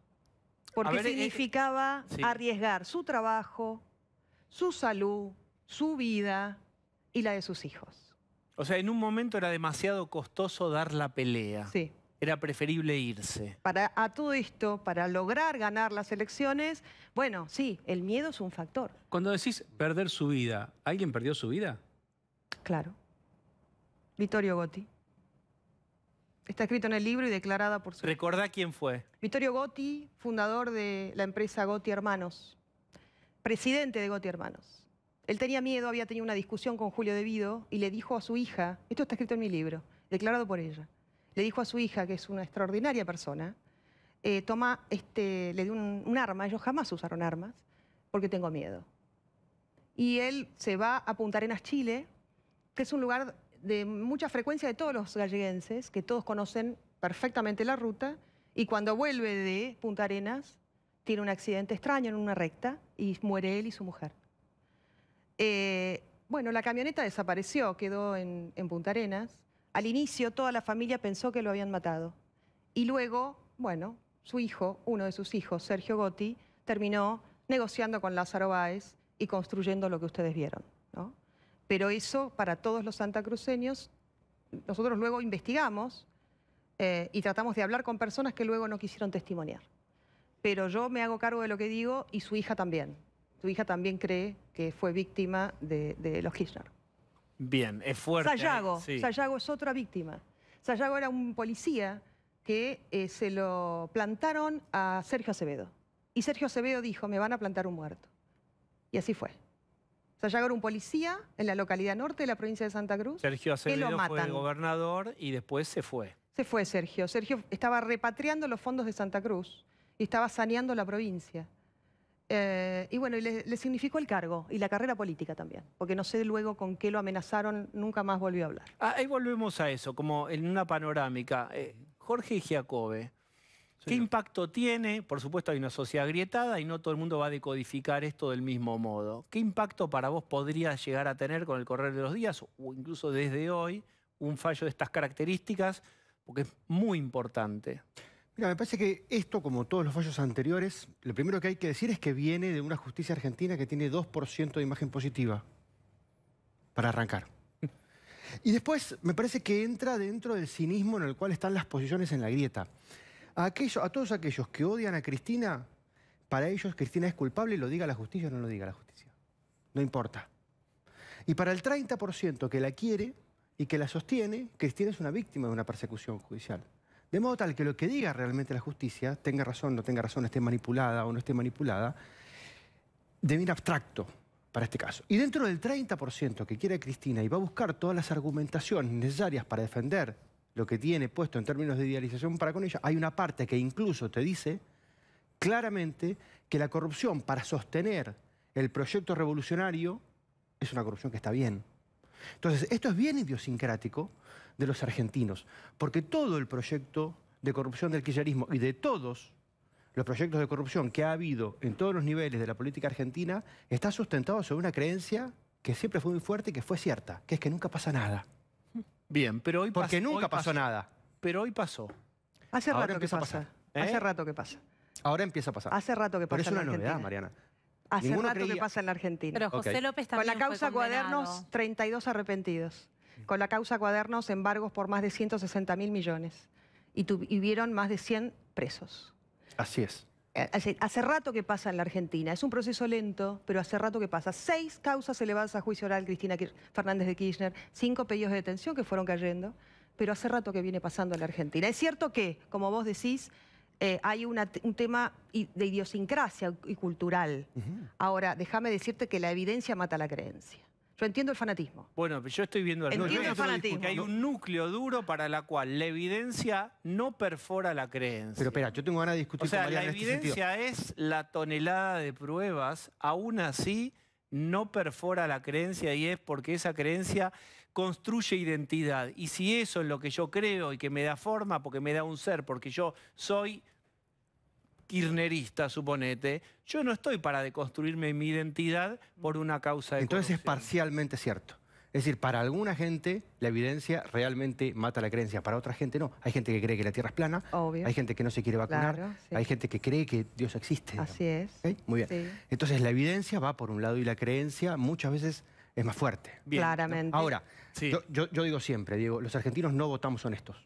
Porque significaba arriesgar su trabajo, su salud, su vida y la de sus hijos. O sea, en un momento era demasiado costoso dar la pelea. Sí. Era preferible irse. A todo esto, para lograr ganar las elecciones, bueno, sí, el miedo es un factor. Cuando decís perder su vida, ¿alguien perdió su vida? Claro. Vittorio Gotti. Está escrito en el libro y declarada por su... ¿Recordá quién fue? Vittorio Gotti, fundador de la empresa Gotti Hermanos, presidente de Gotti Hermanos. Él tenía miedo, había tenido una discusión con Julio De Vido y le dijo a su hija, esto está escrito en mi libro, declarado por ella, le dijo a su hija, que es una extraordinaria persona, le dio un arma, ellos jamás usaron armas, porque tengo miedo. Y él se va a Punta Arenas, Chile, que es un lugar de mucha frecuencia de todos los galleguenses, que todos conocen perfectamente la ruta, y cuando vuelve de Punta Arenas, tiene un accidente extraño en una recta y muere él y su mujer. Bueno, la camioneta desapareció, quedó en Punta Arenas. Al inicio toda la familia pensó que lo habían matado. Y luego, bueno, su hijo, uno de sus hijos, Sergio Gotti, terminó negociando con Lázaro Báez y construyendo lo que ustedes vieron, ¿no? Pero eso, para todos los santacruceños, nosotros luego investigamos y tratamos de hablar con personas que luego no quisieron testimoniar. Pero yo me hago cargo de lo que digo y su hija también. Su hija también cree que fue víctima de los Kirchner. Bien, es fuerte. Sayago, sí. Sayago es otra víctima. Sayago era un policía que se lo plantaron a Sergio Acevedo. Y Sergio Acevedo dijo, me van a plantar un muerto. Y así fue. Sayago era un policía en la localidad norte de la provincia de Santa Cruz. Sergio que lo Acevedo fue matan. gobernador y después se fue. Se fue Sergio. Sergio estaba repatriando los fondos de Santa Cruz y estaba saneando la provincia. Y bueno, y le significó el cargo y la carrera política también, porque no sé luego con qué lo amenazaron, nunca más volvió a hablar. Ahí volvemos a eso, como en una panorámica. Jorge Giacobbe, ¿qué impacto tiene? Por supuesto hay una sociedad agrietada y no todo el mundo va a decodificar esto del mismo modo. ¿Qué impacto para vos podría llegar a tener con el correr de los días o incluso desde hoy un fallo de estas características? Porque es muy importante. Mira, me parece que esto, como todos los fallos anteriores, lo primero que hay que decir es que viene de una justicia argentina que tiene 2% de imagen positiva, para arrancar. Y después me parece que entra dentro del cinismo en el cual están las posiciones en la grieta. A todos aquellos que odian a Cristina, para ellos Cristina es culpable, lo diga la justicia o no lo diga la justicia. No importa. Y para el 30% que la quiere y que la sostiene, Cristina es una víctima de una persecución judicial. De modo tal que lo que diga realmente la justicia, tenga razón, no tenga razón, esté manipulada o no esté manipulada, debe ir abstracto para este caso. Y dentro del 30% que quiere a Cristina y va a buscar todas las argumentaciones necesarias para defender lo que tiene puesto en términos de idealización para con ella, hay una parte que incluso te dice claramente que la corrupción para sostener el proyecto revolucionario es una corrupción que está bien. Entonces, esto es bien idiosincrático de los argentinos, porque todo el proyecto de corrupción del kirchnerismo y de todos los proyectos de corrupción que ha habido en todos los niveles de la política argentina está sustentado sobre una creencia que siempre fue muy fuerte y que fue cierta, que es que nunca pasa nada. Bien, pero hoy Porque nunca pasó nada. Pero hoy pasó. Hace Ahora rato que empieza a pasa. pasar. Hace rato que pasa. Ahora empieza a pasar. Hace rato que Pero pasa es en una la novedad, Argentina. Mariana. Hace Ninguno rato que creía. pasa en la Argentina. Pero José Ok. López Con también la causa fue condenado. Cuadernos, 32 arrepentidos. Con la causa Cuadernos, embargos por más de 160.000 millones. Y tuvieron más de 100 presos. Así es. Hace rato que pasa en la Argentina. Es un proceso lento, pero hace rato que pasa. 6 causas elevadas a juicio oral Cristina Fernández de Kirchner, 5 pedidos de detención que fueron cayendo, pero hace rato que viene pasando en la Argentina. Es cierto que, como vos decís, hay un tema de idiosincrasia y cultural. Ahora, déjame decirte que la evidencia mata la creencia. Yo entiendo el fanatismo. Bueno, yo estoy viendo Entiendo núcleo, el fanatismo. que hay un núcleo duro para la cual la evidencia no perfora la creencia. Pero espera, yo tengo ganas de discutir O sea, con la Mariana en este sentido. evidencia es la tonelada de pruebas, aún así no perfora la creencia y es porque esa creencia construye identidad. Y si eso es lo que yo creo y que me da forma, porque me da un ser, porque yo soy kirchnerista, suponete, yo no estoy para deconstruirme mi identidad por una causa de Entonces es corrupción. parcialmente cierto. Es decir, para alguna gente la evidencia realmente mata la creencia, para otra gente no. Hay gente que cree que la Tierra es plana, Obvio. hay gente que no se quiere vacunar, Claro, sí. hay gente que cree que Dios existe. Así es. ¿Ok? Muy bien. Sí. Entonces la evidencia va por un lado y la creencia muchas veces es más fuerte. Bien, Claramente. Ahora, Sí. yo digo siempre, Diego, los argentinos no votamos honestos.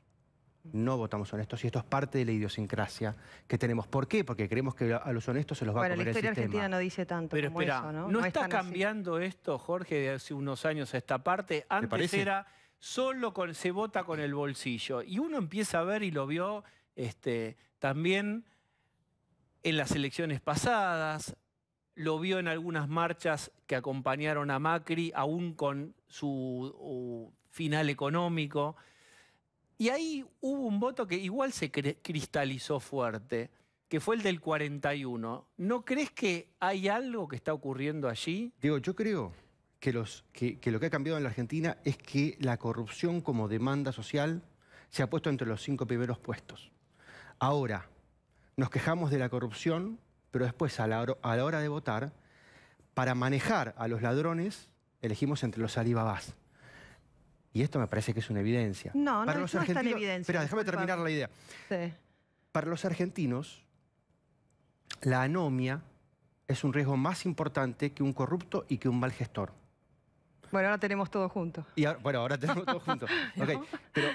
No votamos honestos y esto es parte de la idiosincrasia que tenemos. ¿Por qué? Porque creemos que a los honestos se los va a Bueno, la comer el historia sistema. argentina no dice tanto Pero como espera, eso, ¿no? ¿no es está tan así. cambiando esto, Jorge, de hace unos años a esta parte? Antes parece? era solo se vota con el bolsillo. Y uno empieza a ver, y lo vio también en las elecciones pasadas, lo vio en algunas marchas que acompañaron a Macri, aún con su final económico. Y ahí hubo un voto que igual se cristalizó fuerte, que fue el del 41. ¿No crees que hay algo que está ocurriendo allí? Diego, yo creo que lo que ha cambiado en la Argentina es que la corrupción como demanda social se ha puesto entre los 5 primeros puestos. Ahora, nos quejamos de la corrupción, pero después a la hora de votar, para manejar a los ladrones, elegimos entre los Alibabás. Y esto me parece que es una evidencia. No, para no, los no es tan argentinos, evidencia. Espera, déjame terminar la idea. Sí. Para los argentinos, la anomia es un riesgo más importante que un corrupto y que un mal gestor. Bueno, ahora tenemos todo junto. Y ahora, bueno, ahora tenemos todo juntos. Okay. Pero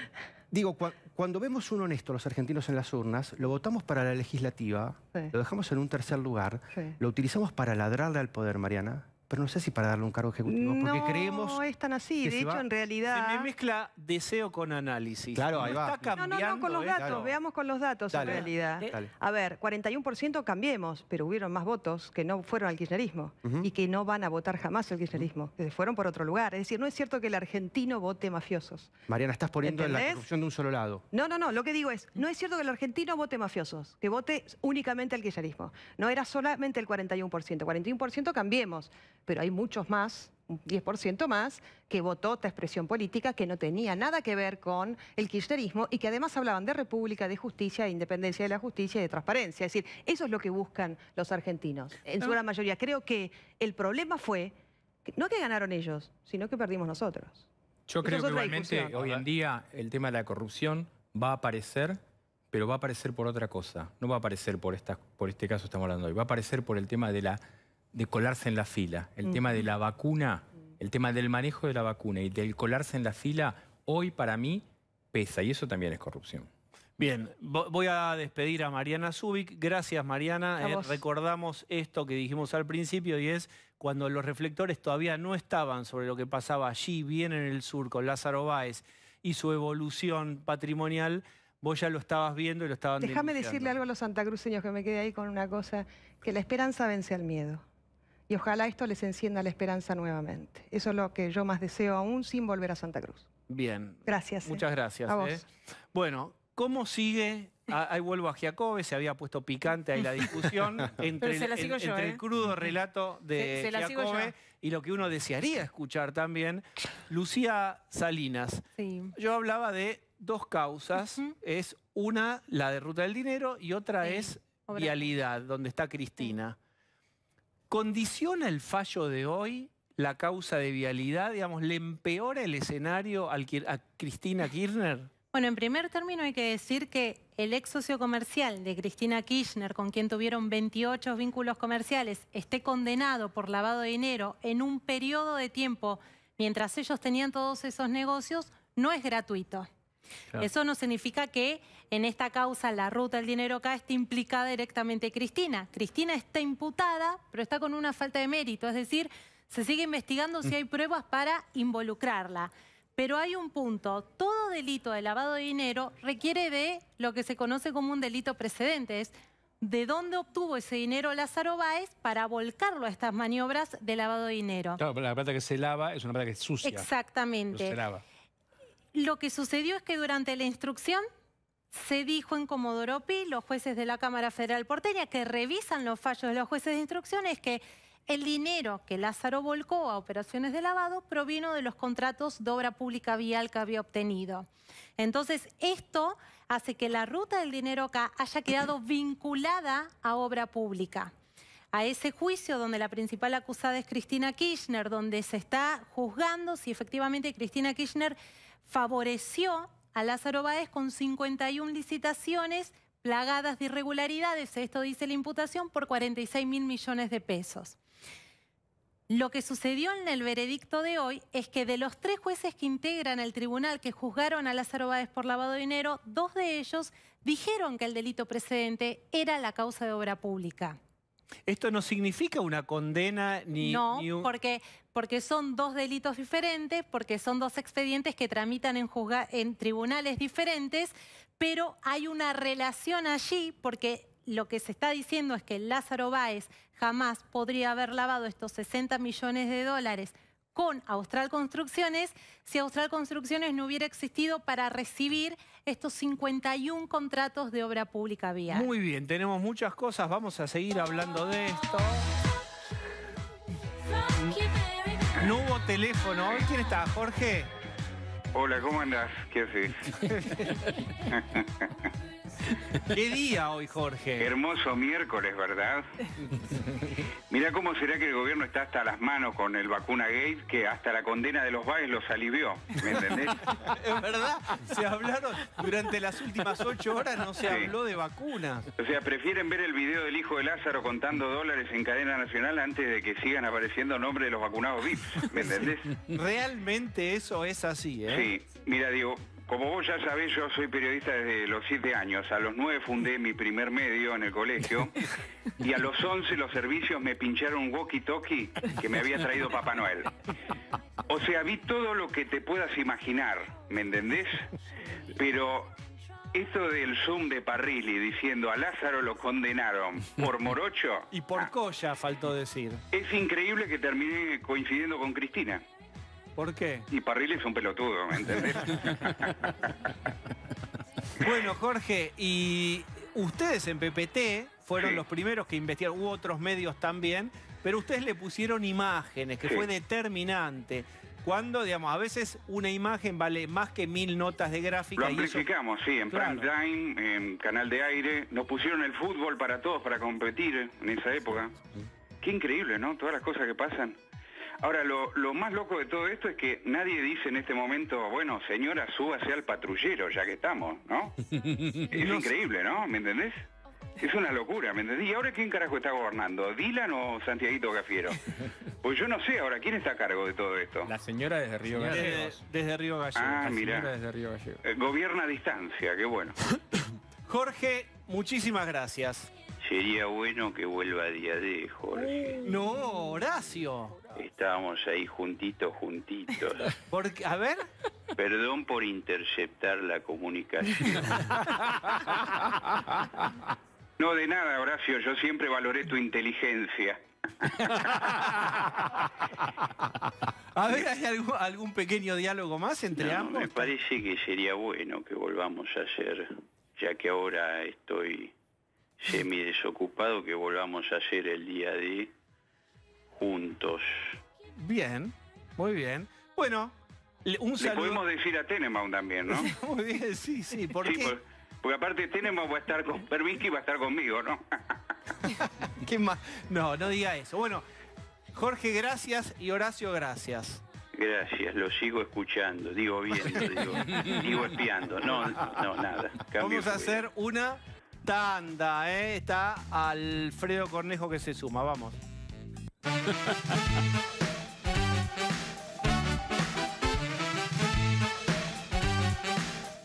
digo, cuando vemos un honesto los argentinos en las urnas, lo votamos para la legislativa, Sí. lo dejamos en un tercer lugar, Sí. lo utilizamos para ladrarle al poder, Mariana, pero no sé si para darle un cargo ejecutivo, porque No creemos... es tan así. que De se hecho, va- en Se realidad... me mezcla deseo con análisis. Claro, ahí va. Está No, cambiando. con los datos. Claro. Veamos con los datos Dale. en realidad. Dale. A ver, 41% cambiemos, pero hubieron más votos que no fueron al kirchnerismo Ujú. y que no van a votar jamás al kirchnerismo, que se fueron por otro lugar. Es decir, no es cierto que el argentino vote mafiosos. Mariana, estás poniendo la ¿Entendés? corrupción de un solo lado. No, lo que digo es, no es cierto que el argentino vote mafiosos, que vote únicamente al kirchnerismo. No era solamente el 41%, 41% cambiemos, pero hay muchos más, un 10% más, que votó esta expresión política que no tenía nada que ver con el kirchnerismo y que además hablaban de república, de justicia, de independencia de la justicia y de transparencia. Es decir, eso es lo que buscan los argentinos, en su gran mayoría. Creo que el problema fue, no que ganaron ellos, sino que perdimos nosotros. Yo Eso creo es que otra igualmente discusión. hoy en día el tema de la corrupción va a aparecer, pero va a aparecer por otra cosa. No va a aparecer por este caso que estamos hablando hoy. Va a aparecer por el tema de colarse en la fila. El tema de la vacuna, el tema del manejo de la vacuna y del colarse en la fila, hoy para mí pesa. Y eso también es corrupción. Bien, voy a despedir a Mariana Zubik. Gracias, Mariana. A vos. Recordamos esto que dijimos al principio y es cuando los reflectores todavía no estaban sobre lo que pasaba allí, bien en el sur, con Lázaro Báez y su evolución patrimonial, vos ya lo estabas viendo y lo estaban Déjame denunciando. decirle algo a los santacruceños, que me quede ahí con una cosa, que la esperanza vence al miedo. Y ojalá esto les encienda la esperanza nuevamente. Eso es lo que yo más deseo aún sin volver a Santa Cruz. Bien. Gracias. Muchas gracias. A vos. Bueno, ¿cómo sigue? Ahí vuelvo a Giacobbe, se había puesto picante ahí la discusión entre, se la sigo yo, entre el crudo relato de Se la sigo Giacobbe yo. y lo que uno desearía escuchar también. Lucía Salinas, Sí. yo hablaba de dos causas. Ujú. Es una, la de Ruta del Dinero, y otra Sí, es obra. Vialidad, donde está Cristina. ¿Condiciona el fallo de hoy la causa de Vialidad? Digamos, ¿le empeora el escenario a Cristina Kirchner? Bueno, en primer término hay que decir que el ex socio comercial de Cristina Kirchner, con quien tuvieron 28 vínculos comerciales, esté condenado por lavado de dinero en un periodo de tiempo mientras ellos tenían todos esos negocios, no es gratuito. Claro. Eso no significa que en esta causa la ruta del dinero acá esté implicada directamente Cristina. Cristina está imputada, pero está con una falta de mérito, es decir, se sigue investigando si hay pruebas para involucrarla. Pero hay un punto, todo delito de lavado de dinero requiere de lo que se conoce como un delito precedente, es de dónde obtuvo ese dinero Lázaro Báez para volcarlo a estas maniobras de lavado de dinero. Claro, pero la plata que se lava es una plata que es sucia. pero Exactamente. se lava. Lo que sucedió es que durante la instrucción se dijo en Comodoro Pi, los jueces de la Cámara Federal Porteña, que revisan los fallos de los jueces de instrucción, es que el dinero que Lázaro volcó a operaciones de lavado provino de los contratos de obra pública vial que había obtenido. Entonces, esto hace que la ruta del dinero acá haya quedado vinculada a obra pública. A ese juicio donde la principal acusada es Cristina Kirchner, donde se está juzgando si efectivamente Cristina Kirchner favoreció a Lázaro Báez con 51 licitaciones plagadas de irregularidades, esto dice la imputación, por 46.000 millones de pesos. Lo que sucedió en el veredicto de hoy es que de los 3 jueces que integran el tribunal que juzgaron a Lázaro Báez por lavado de dinero, 2 de ellos dijeron que el delito precedente era la causa de obra pública. Esto no significa una condena ni, No, ni un... porque son 2 delitos diferentes, porque son 2 expedientes que tramitan en tribunales diferentes, pero hay una relación allí porque lo que se está diciendo es que Lázaro Báez jamás podría haber lavado estos 60 millones de dólares con Austral Construcciones si Austral Construcciones no hubiera existido para recibir estos 51 contratos de obra pública vial. Muy bien, tenemos muchas cosas, vamos a seguir hablando de esto. No hubo teléfono. ¿Hoy quién está? ¿Jorge? Hola, ¿cómo andás? ¿Qué haces? ¿Qué día hoy, Jorge? Hermoso miércoles, ¿verdad? Mirá cómo será que el gobierno está hasta las manos con el vacuna gate, que hasta la condena de los Baez los alivió, ¿me entendés? Es verdad, se hablaron durante las últimas 8 horas, no se Sí. habló de vacunas. O sea, prefieren ver el video del hijo de Lázaro contando dólares en cadena nacional antes de que sigan apareciendo nombres de los vacunados VIPs, ¿me entendés? Realmente eso es así, ¿eh? Sí, mira, digo, como vos ya sabés, yo soy periodista desde los 7 años. A los 9 fundé mi primer medio en el colegio y a los 11 los servicios me pincharon un walkie-talkie que me había traído Papá Noel. O sea, vi todo lo que te puedas imaginar, ¿me entendés? Pero esto del Zoom de Parrilli diciendo a Lázaro lo condenaron por morocho, Y por Colla, faltó decir. es increíble que terminé coincidiendo con Cristina. ¿Por qué? Y Parrilli es un pelotudo, ¿me entendés? Bueno, Jorge, y ustedes en PPT fueron Sí. los primeros que investigaron, hubo otros medios también, pero ustedes le pusieron imágenes, que Sí. fue determinante. Cuando, digamos, a veces una imagen vale más que 1000 notas de gráfica. Lo y eso- amplificamos, sí, en Claro. prime time, en canal de aire. Nos pusieron el fútbol para todos, para competir en esa época. Qué increíble, ¿no? Todas las cosas que pasan. Ahora, lo más loco de todo esto es que nadie dice en este momento, bueno, señora, súbase al patrullero, ya que estamos, ¿no? Es increíble, ¿no? ¿Me entendés? Es una locura, ¿me entendés? ¿Y ahora quién carajo está gobernando? ¿Dylan o Santiaguito Cafiero? Pues yo no sé ahora, ¿quién está a cargo de todo esto? La señora desde Río Desde, Gallegos. desde Río Gallegos. Ah, La señora mirá. desde Río Gallegos. Gobierna a distancia, qué bueno. Jorge, muchísimas gracias. Sería bueno que vuelva a día de Jorge. No, Horacio. Estábamos ahí juntitos. Porque, a ver. Perdón por interceptar la comunicación. No, de nada, Horacio, yo siempre valoré tu inteligencia. A ver, ¿hay algún pequeño diálogo más entre No, ambos? me parece que sería bueno que volvamos a hacer, ya que ahora estoy semi desocupado, que volvamos a hacer el día de juntos. Bien, muy bien. Bueno, un Le saludo. podemos decir a Tenenbaum también, ¿no? Muy bien, sí. ¿Por Sí, qué? porque aparte Tenenbaum va a estar con Pervinsky, va a estar conmigo, ¿no? ¿Qué más? No diga eso. Bueno, Jorge, gracias, y Horacio, gracias. Gracias, lo sigo escuchando, digo viendo, digo espiando. No, nada. Cambio Vamos a fuera. hacer una tanda, ¿eh? Está Alfredo Cornejo que se suma, vamos.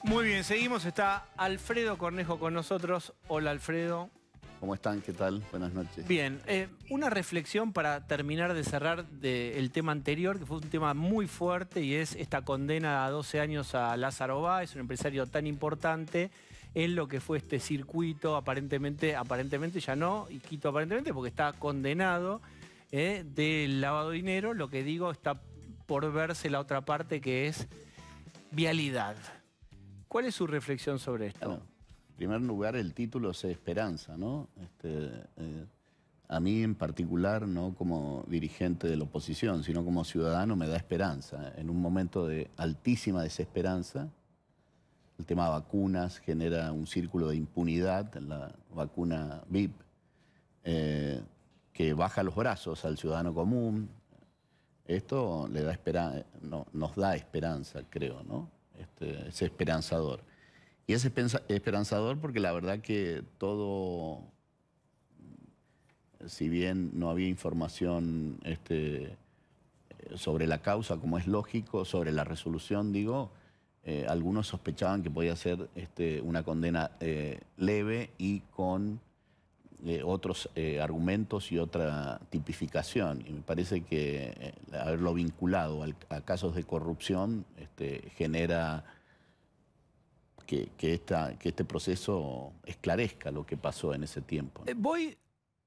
Muy bien, seguimos. Está Alfredo Cornejo con nosotros. Hola, Alfredo. ¿Cómo están? ¿Qué tal? Buenas noches. Bien, una reflexión para terminar de cerrar el tema anterior, que fue un tema muy fuerte, y es esta condena a 12 años a Lázaro Báez, un empresario tan importante en lo que fue este circuito, aparentemente ya no, y quito aparentemente porque está condenado del lavado de dinero. Lo que digo, está por verse la otra parte, que es vialidad. ¿Cuál es su reflexión sobre esto? Bueno, en primer lugar, el título es Esperanza, ¿no? A mí en particular, no como dirigente de la oposición, sino como ciudadano, me da esperanza. En un momento de altísima desesperanza, el tema de vacunas genera un círculo de impunidad, la vacuna VIP, que baja los brazos al ciudadano común. Esto le da nos da esperanza, creo, ¿no? Es esperanzador. Y es esperanzador porque la verdad que todo, si bien no había información sobre la causa, como es lógico, sobre la resolución, digo, algunos sospechaban que podía ser una condena leve y con otros argumentos y otra tipificación. Y me parece que haberlo vinculado a casos de corrupción genera que este proceso esclarezca lo que pasó en ese tiempo. Voy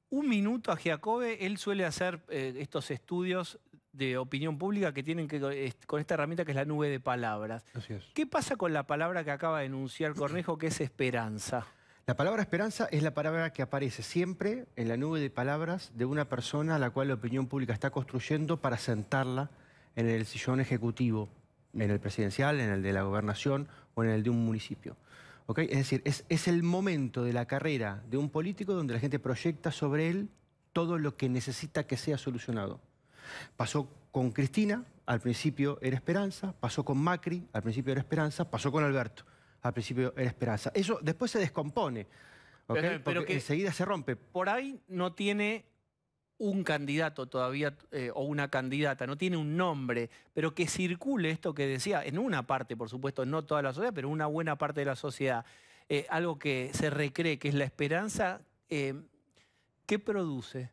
un minuto a Giacobbe. Él suele hacer estos estudios de opinión pública que tienen con esta herramienta que es la nube de palabras. Así es. ¿Qué pasa con la palabra que acaba de enunciar Cornejo, que es esperanza? La palabra esperanza es la palabra que aparece siempre en la nube de palabras de una persona a la cual la opinión pública está construyendo para sentarla en el sillón ejecutivo, en el presidencial, en el de la gobernación o en el de un municipio. ¿Ok? Es decir, es el momento de la carrera de un político donde la gente proyecta sobre él todo lo que necesita que sea solucionado. Pasó con Cristina, al principio era esperanza, pasó con Macri, al principio era esperanza, pasó con Alberto, al principio era esperanza. Eso después se descompone, ¿ok? Pero que enseguida se rompe. por ahí no tiene un candidato todavía o una candidata, no tiene un nombre, pero que circule esto que decía, en una parte, por supuesto, no toda la sociedad, pero una buena parte de la sociedad, algo que se recree, que es la esperanza, ¿qué produce?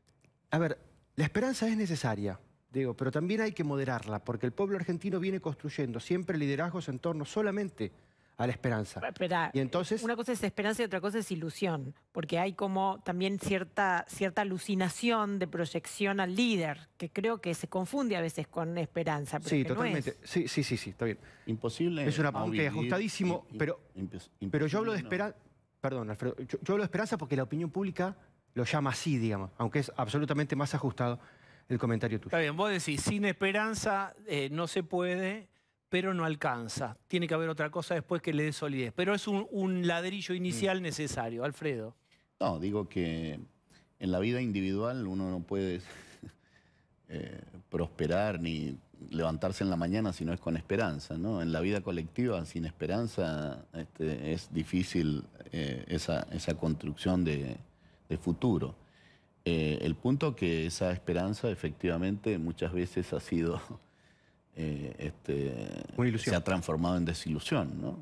A ver, la esperanza es necesaria, digo, pero también hay que moderarla, porque el pueblo argentino viene construyendo siempre liderazgos en torno solamente a la esperanza. Espera, Y entonces, una cosa es esperanza y otra cosa es ilusión, porque hay como también cierta alucinación de proyección al líder, que creo que se confunde a veces con esperanza. Pero sí, que no totalmente. es. Sí, está bien. Imposible. Es un no apunte vivir, ajustadísimo, pero yo hablo de esperanza. Perdón, Alfredo, yo hablo de esperanza porque la opinión pública lo llama así, digamos, aunque es absolutamente más ajustado el comentario tuyo. Está bien, vos decís, sin esperanza no se puede, pero no alcanza. Tiene que haber otra cosa después que le dé solidez. Pero es un ladrillo inicial necesario. Alfredo. No, digo que en la vida individual uno no puede prosperar ni levantarse en la mañana si no es con esperanza, ¿no? En la vida colectiva, sin esperanza, es difícil esa construcción de futuro. El punto que esa esperanza efectivamente muchas veces ha sido, Una ilusión. se ha transformado en desilusión, ¿no?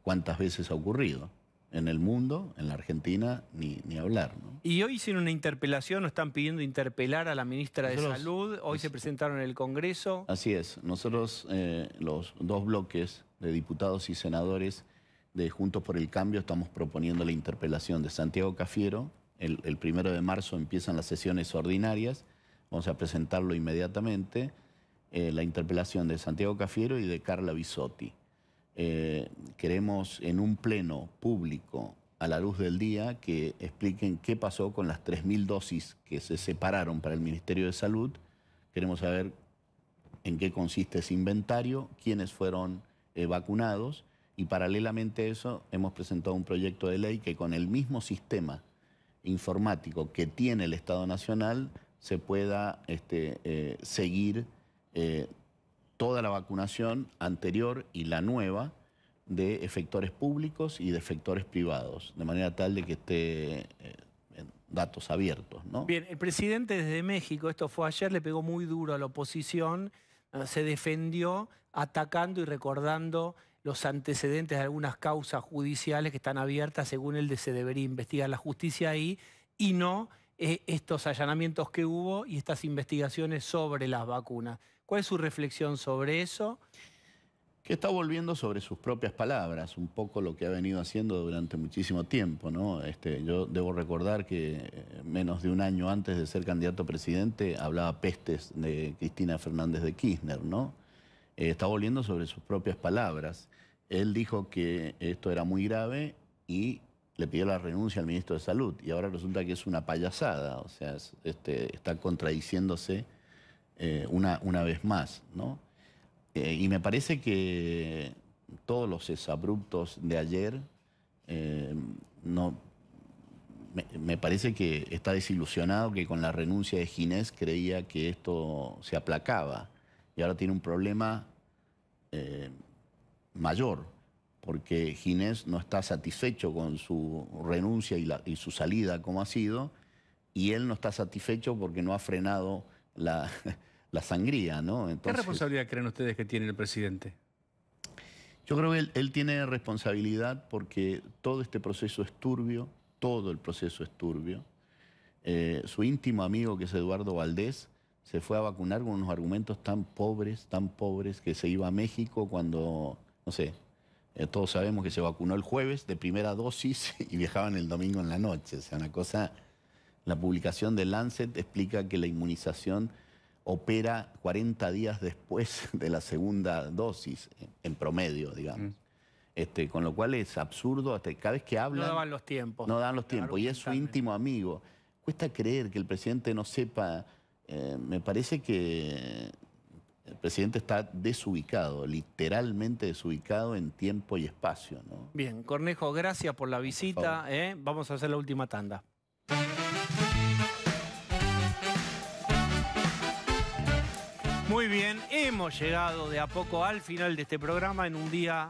¿Cuántas veces ha ocurrido? En el mundo, en la Argentina, ni hablar, ¿no? Y hoy hicieron una interpelación, nos están pidiendo interpelar a la ministra de Salud. Hoy se presentaron en el Congreso. Así es. Nosotros, los dos bloques de diputados y senadores de Juntos por el Cambio, estamos proponiendo la interpelación de Santiago Cafiero. El 1 de marzo empiezan las sesiones ordinarias. Vamos a presentarlo inmediatamente. La interpelación de Santiago Cafiero y de Carla Bisotti. Queremos en un pleno público a la luz del día que expliquen qué pasó con las 3.000 dosis que se separaron para el Ministerio de Salud. Queremos saber en qué consiste ese inventario, quiénes fueron vacunados y paralelamente a eso hemos presentado un proyecto de ley que con el mismo sistema informático que tiene el Estado Nacional se pueda seguir toda la vacunación anterior y la nueva de efectores públicos y de efectores privados, de manera tal de que esté en datos abiertos, ¿no? Bien, el presidente desde México, esto fue ayer, le pegó muy duro a la oposición, se defendió atacando y recordando los antecedentes de algunas causas judiciales que están abiertas, según él se debería investigar la justicia ahí, y no estos allanamientos que hubo y estas investigaciones sobre las vacunas. ¿Cuál es su reflexión sobre eso? Que está volviendo sobre sus propias palabras, un poco lo que ha venido haciendo durante muchísimo tiempo, ¿no? Yo debo recordar que menos de un año antes de ser candidato a presidente hablaba pestes de Cristina Fernández de Kirchner, ¿no? Está volviendo sobre sus propias palabras. Él dijo que esto era muy grave y le pidió la renuncia al ministro de Salud y ahora resulta que es una payasada, o sea, está contradiciéndose una vez más, ¿no? Y me parece que todos los exabruptos de ayer, me parece que está desilusionado que con la renuncia de Ginés creía que esto se aplacaba. Y ahora tiene un problema mayor, porque Ginés no está satisfecho con su renuncia y su salida como ha sido, y él no está satisfecho porque no ha frenado la sangría, ¿no? Entonces, ¿qué responsabilidad creen ustedes que tiene el presidente? Yo creo que él tiene responsabilidad porque todo este proceso es turbio, todo el proceso es turbio. Su íntimo amigo, que es Eduardo Valdés, se fue a vacunar con unos argumentos tan pobres, que se iba a México cuando, no sé, todos sabemos que se vacunó el jueves de primera dosis y viajaban el domingo en la noche. O sea, una cosa, la publicación de Lancet explica que la inmunización opera 40 días después de la segunda dosis, en promedio, digamos. Con lo cual es absurdo, hasta cada vez que hablan... No daban los tiempos. No daban los tiempos, y es su íntimo amigo. Cuesta creer que el presidente no sepa. Me parece que el presidente está desubicado, literalmente desubicado en tiempo y espacio, ¿no? Bien, Cornejo, gracias por la visita. Vamos a hacer la última tanda. Muy bien, hemos llegado de a poco al final de este programa en un día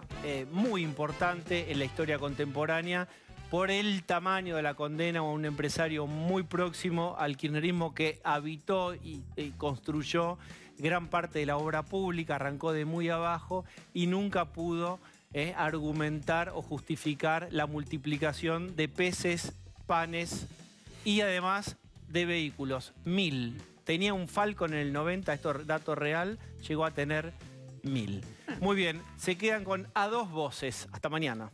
muy importante en la historia contemporánea por el tamaño de la condena a un empresario muy próximo al kirchnerismo que habitó y construyó gran parte de la obra pública, arrancó de muy abajo y nunca pudo argumentar o justificar la multiplicación de peces, panes y además de vehículos. 1000. Tenía un Falcon en el 90, esto es dato real, llegó a tener 1000. Muy bien, se quedan con A Dos Voces. Hasta mañana.